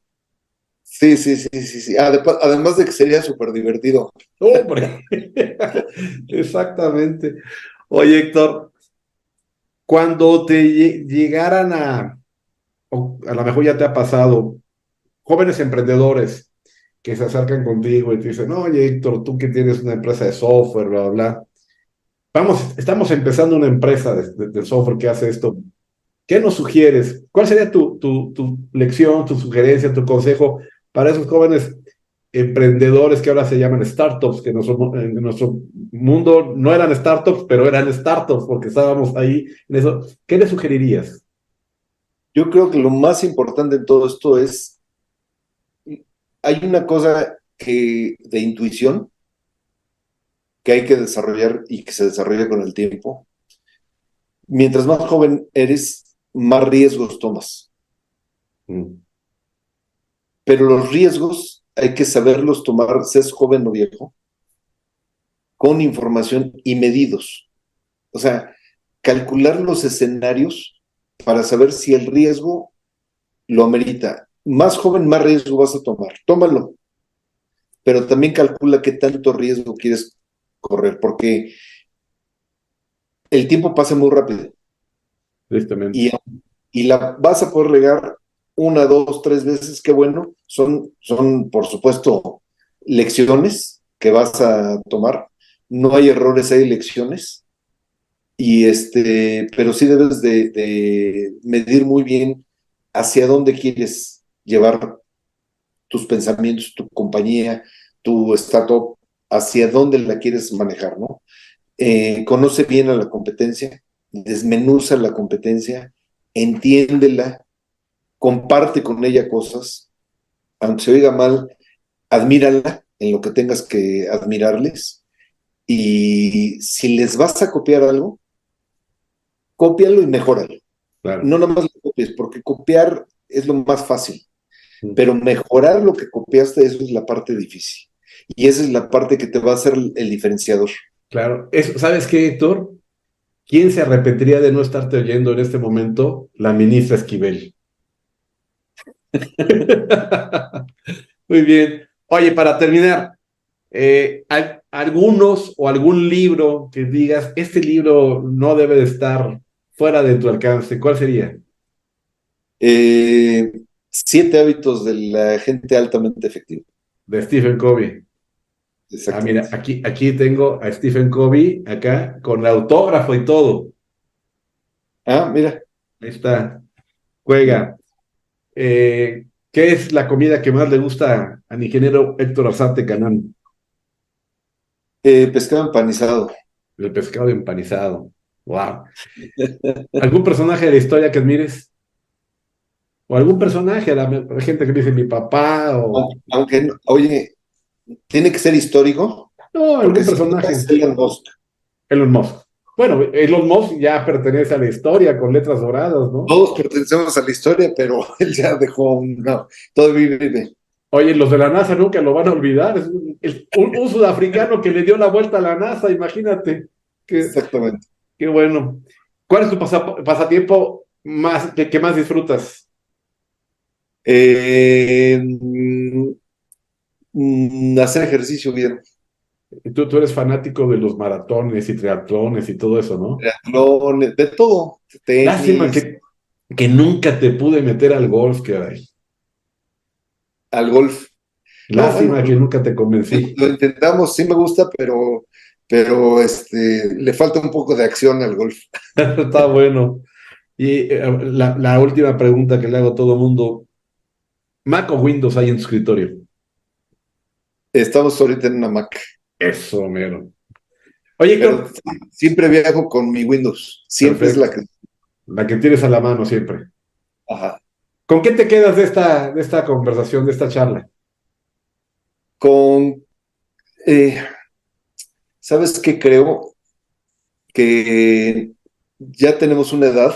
Sí, sí, sí, sí, sí. Además de que sería súper divertido. ¡Hombre! Exactamente. Oye, Héctor, cuando te llegaran o a lo mejor ya te ha pasado, jóvenes emprendedores que se acercan contigo y te dicen, no, oye, Héctor, tú que tienes una empresa de software, bla, bla, bla. Estamos empezando una empresa de software que hace esto. ¿Qué nos sugieres? ¿Cuál sería tu lección, tu sugerencia, tu consejo para esos jóvenes emprendedores que ahora se llaman startups, que en nuestro mundo no eran startups, pero eran startups porque estábamos ahí en eso? ¿Qué les sugerirías? Yo creo que lo más importante en todo esto hay una cosa de intuición que hay que desarrollar y que se desarrolla con el tiempo. Mientras más joven eres, más riesgos tomas. Mm. Pero los riesgos hay que saberlos tomar, seas joven o viejo, con información y medidos. O sea, calcular los escenarios para saber si el riesgo lo amerita. Más joven, más riesgo vas a tomar. Tómalo, pero también calcula qué tanto riesgo quieres correr, porque el tiempo pasa muy rápido Tristemente. y, y la vas a poder regar una, dos, tres veces, qué bueno. Son, por supuesto, lecciones que vas a tomar. No hay errores, hay lecciones. Pero sí debes de medir muy bien hacia dónde quieres llevar tus pensamientos, tu compañía, tu startup, hacia dónde la quieres manejar, ¿no? Conoce bien a la competencia, desmenuza la competencia, entiéndela, comparte con ella cosas, aunque se oiga mal, admírala en lo que tengas que admirarles, y si les vas a copiar algo, cópialo y mejóralo. Claro. No nada más lo copies, porque copiar es lo más fácil, Mm. pero mejorar lo que copiaste, eso es la parte difícil. Y esa es la parte que te va a hacer el diferenciador. Claro. ¿Sabes qué, Héctor? ¿Quién se arrepentiría de no estarte oyendo en este momento? La ministra Esquivel. Muy bien. Oye, para terminar, algunos o algún libro que digas, este libro no debe de estar fuera de tu alcance, ¿cuál sería? 7 hábitos de la gente altamente efectiva. De Stephen Covey. Ah, mira, Exactamente. aquí tengo a Stephen Covey, acá, con el autógrafo y todo. Ah, mira. Ahí está. Juega. ¿Qué es la comida que más le gusta al ingeniero Héctor Arzate Canán? Pescado empanizado. El pescado empanizado. Wow. ¿Algún personaje de la historia que admires? ¿O algún personaje? Hay gente que dice mi papá o... Aunque, oye, tiene que ser histórico, No, algún porque si no personaje. es Elon Musk. Elon Musk. Bueno, Elon Musk ya pertenece a la historia con letras doradas, ¿no? Todos pertenecemos a la historia, pero él ya dejó no, todavía vive. Oye, los de la NASA nunca lo van a olvidar. Es un sudafricano que le dio la vuelta a la NASA, imagínate. Qué, Exactamente. qué bueno. ¿Cuál es tu pasatiempo más que más disfrutas? Hacer ejercicio bien. Tú eres fanático de los maratones y triatlones y todo eso, ¿no? Triatlón, de todo. Lástima Tenis, que nunca te pude meter al golf, caray. al golf. No, bueno, Lástima que nunca te convencí. lo intentamos, sí me gusta, pero le falta un poco de acción al golf. Está bueno. Y la última pregunta que le hago a todo mundo, ¿Mac o Windows hay en tu escritorio? Estamos ahorita en una Mac, Eso, mero. Oye, pero Héctor, siempre viajo con mi Windows. Siempre es la perfecto. que... La que tienes a la mano siempre. Ajá. ¿Con qué te quedas de esta conversación, de esta charla? Con, ¿Sabes qué creo? Que ya tenemos una edad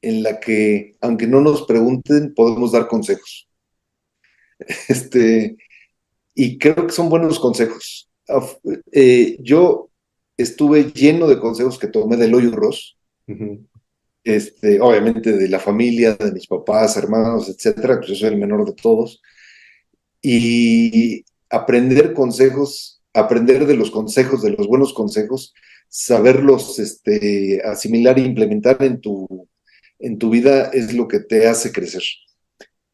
en la que, aunque no nos pregunten, podemos dar consejos. Este, y creo que son buenos consejos. Yo estuve lleno de consejos que tomé del Hoyo Ross, Ujú. obviamente de la familia, de mis papás, hermanos, etcétera, pues yo soy el menor de todos, y aprender consejos, aprender de los consejos, de los buenos consejos, saberlos asimilar e implementar en tu vida es lo que te hace crecer.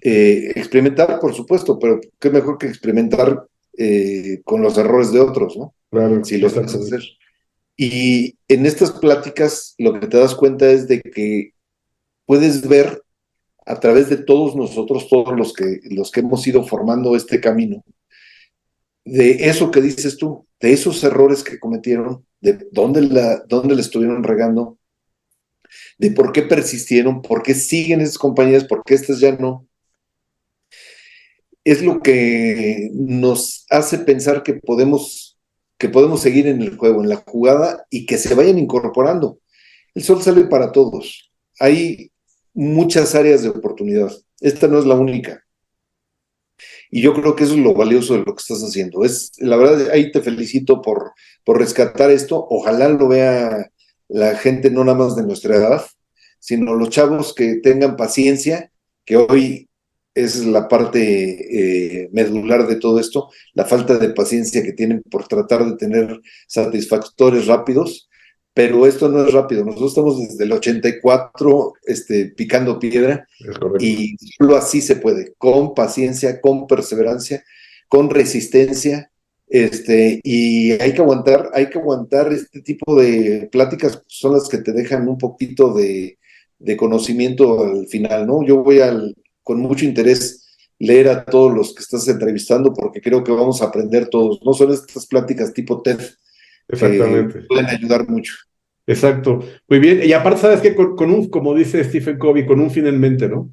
Experimentar, por supuesto, pero qué mejor que experimentar con los errores de otros, ¿no? Claro, Si lo sabes hacer. exactamente. Y en estas pláticas lo que te das cuenta es de que puedes ver a través de todos nosotros, todos los que hemos ido formando este camino, de eso que dices tú, de esos errores que cometieron, de dónde le estuvieron regando, de por qué persistieron, por qué siguen esas compañías, por qué estas ya no, es lo que nos hace pensar que podemos seguir en el juego, en la jugada y que se vayan incorporando. El sol sale para todos. Hay muchas áreas de oportunidad. Esta no es la única. Y yo creo que eso es lo valioso de lo que estás haciendo. La verdad, ahí te felicito por rescatar esto. Ojalá lo vea la gente no nada más de nuestra edad, sino los chavos que tengan paciencia, que hoy es la parte medular de todo esto, la falta de paciencia que tienen por tratar de tener satisfactores rápidos, pero esto no es rápido. Nosotros estamos desde el 84 picando piedra Es correcto. y solo así se puede, con paciencia, con perseverancia, con resistencia, y hay que aguantar este tipo de pláticas, son las que te dejan un poquito de conocimiento al final, ¿no? Yo voy con mucho interés leer a todos los que estás entrevistando porque creo que vamos a aprender todos, no son estas pláticas tipo TED que Exactamente. pueden ayudar mucho. Exacto. Muy bien. Y aparte, ¿sabes qué? Con un, como dice Stephen Covey, con un fin en mente, ¿no?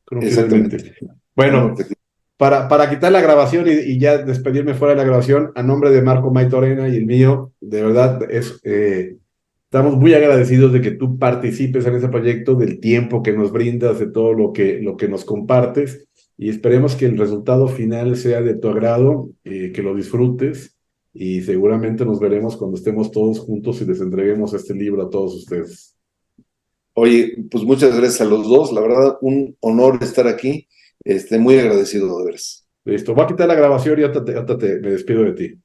Con un fin en Exactamente. mente. Un Bueno, objetivo. para quitar la grabación y ya despedirme fuera de la grabación, a nombre de Marco Maitorena y el mío, de verdad, estamos muy agradecidos de que tú participes en ese proyecto, del tiempo que nos brindas, de todo lo que nos compartes, y esperemos que el resultado final sea de tu agrado, que lo disfrutes, y seguramente nos veremos cuando estemos todos juntos y les entreguemos este libro a todos ustedes. Oye, pues muchas gracias a los dos. La verdad, un honor estar aquí. Muy agradecido de veras. Listo, voy a quitar la grabación y me despido de ti.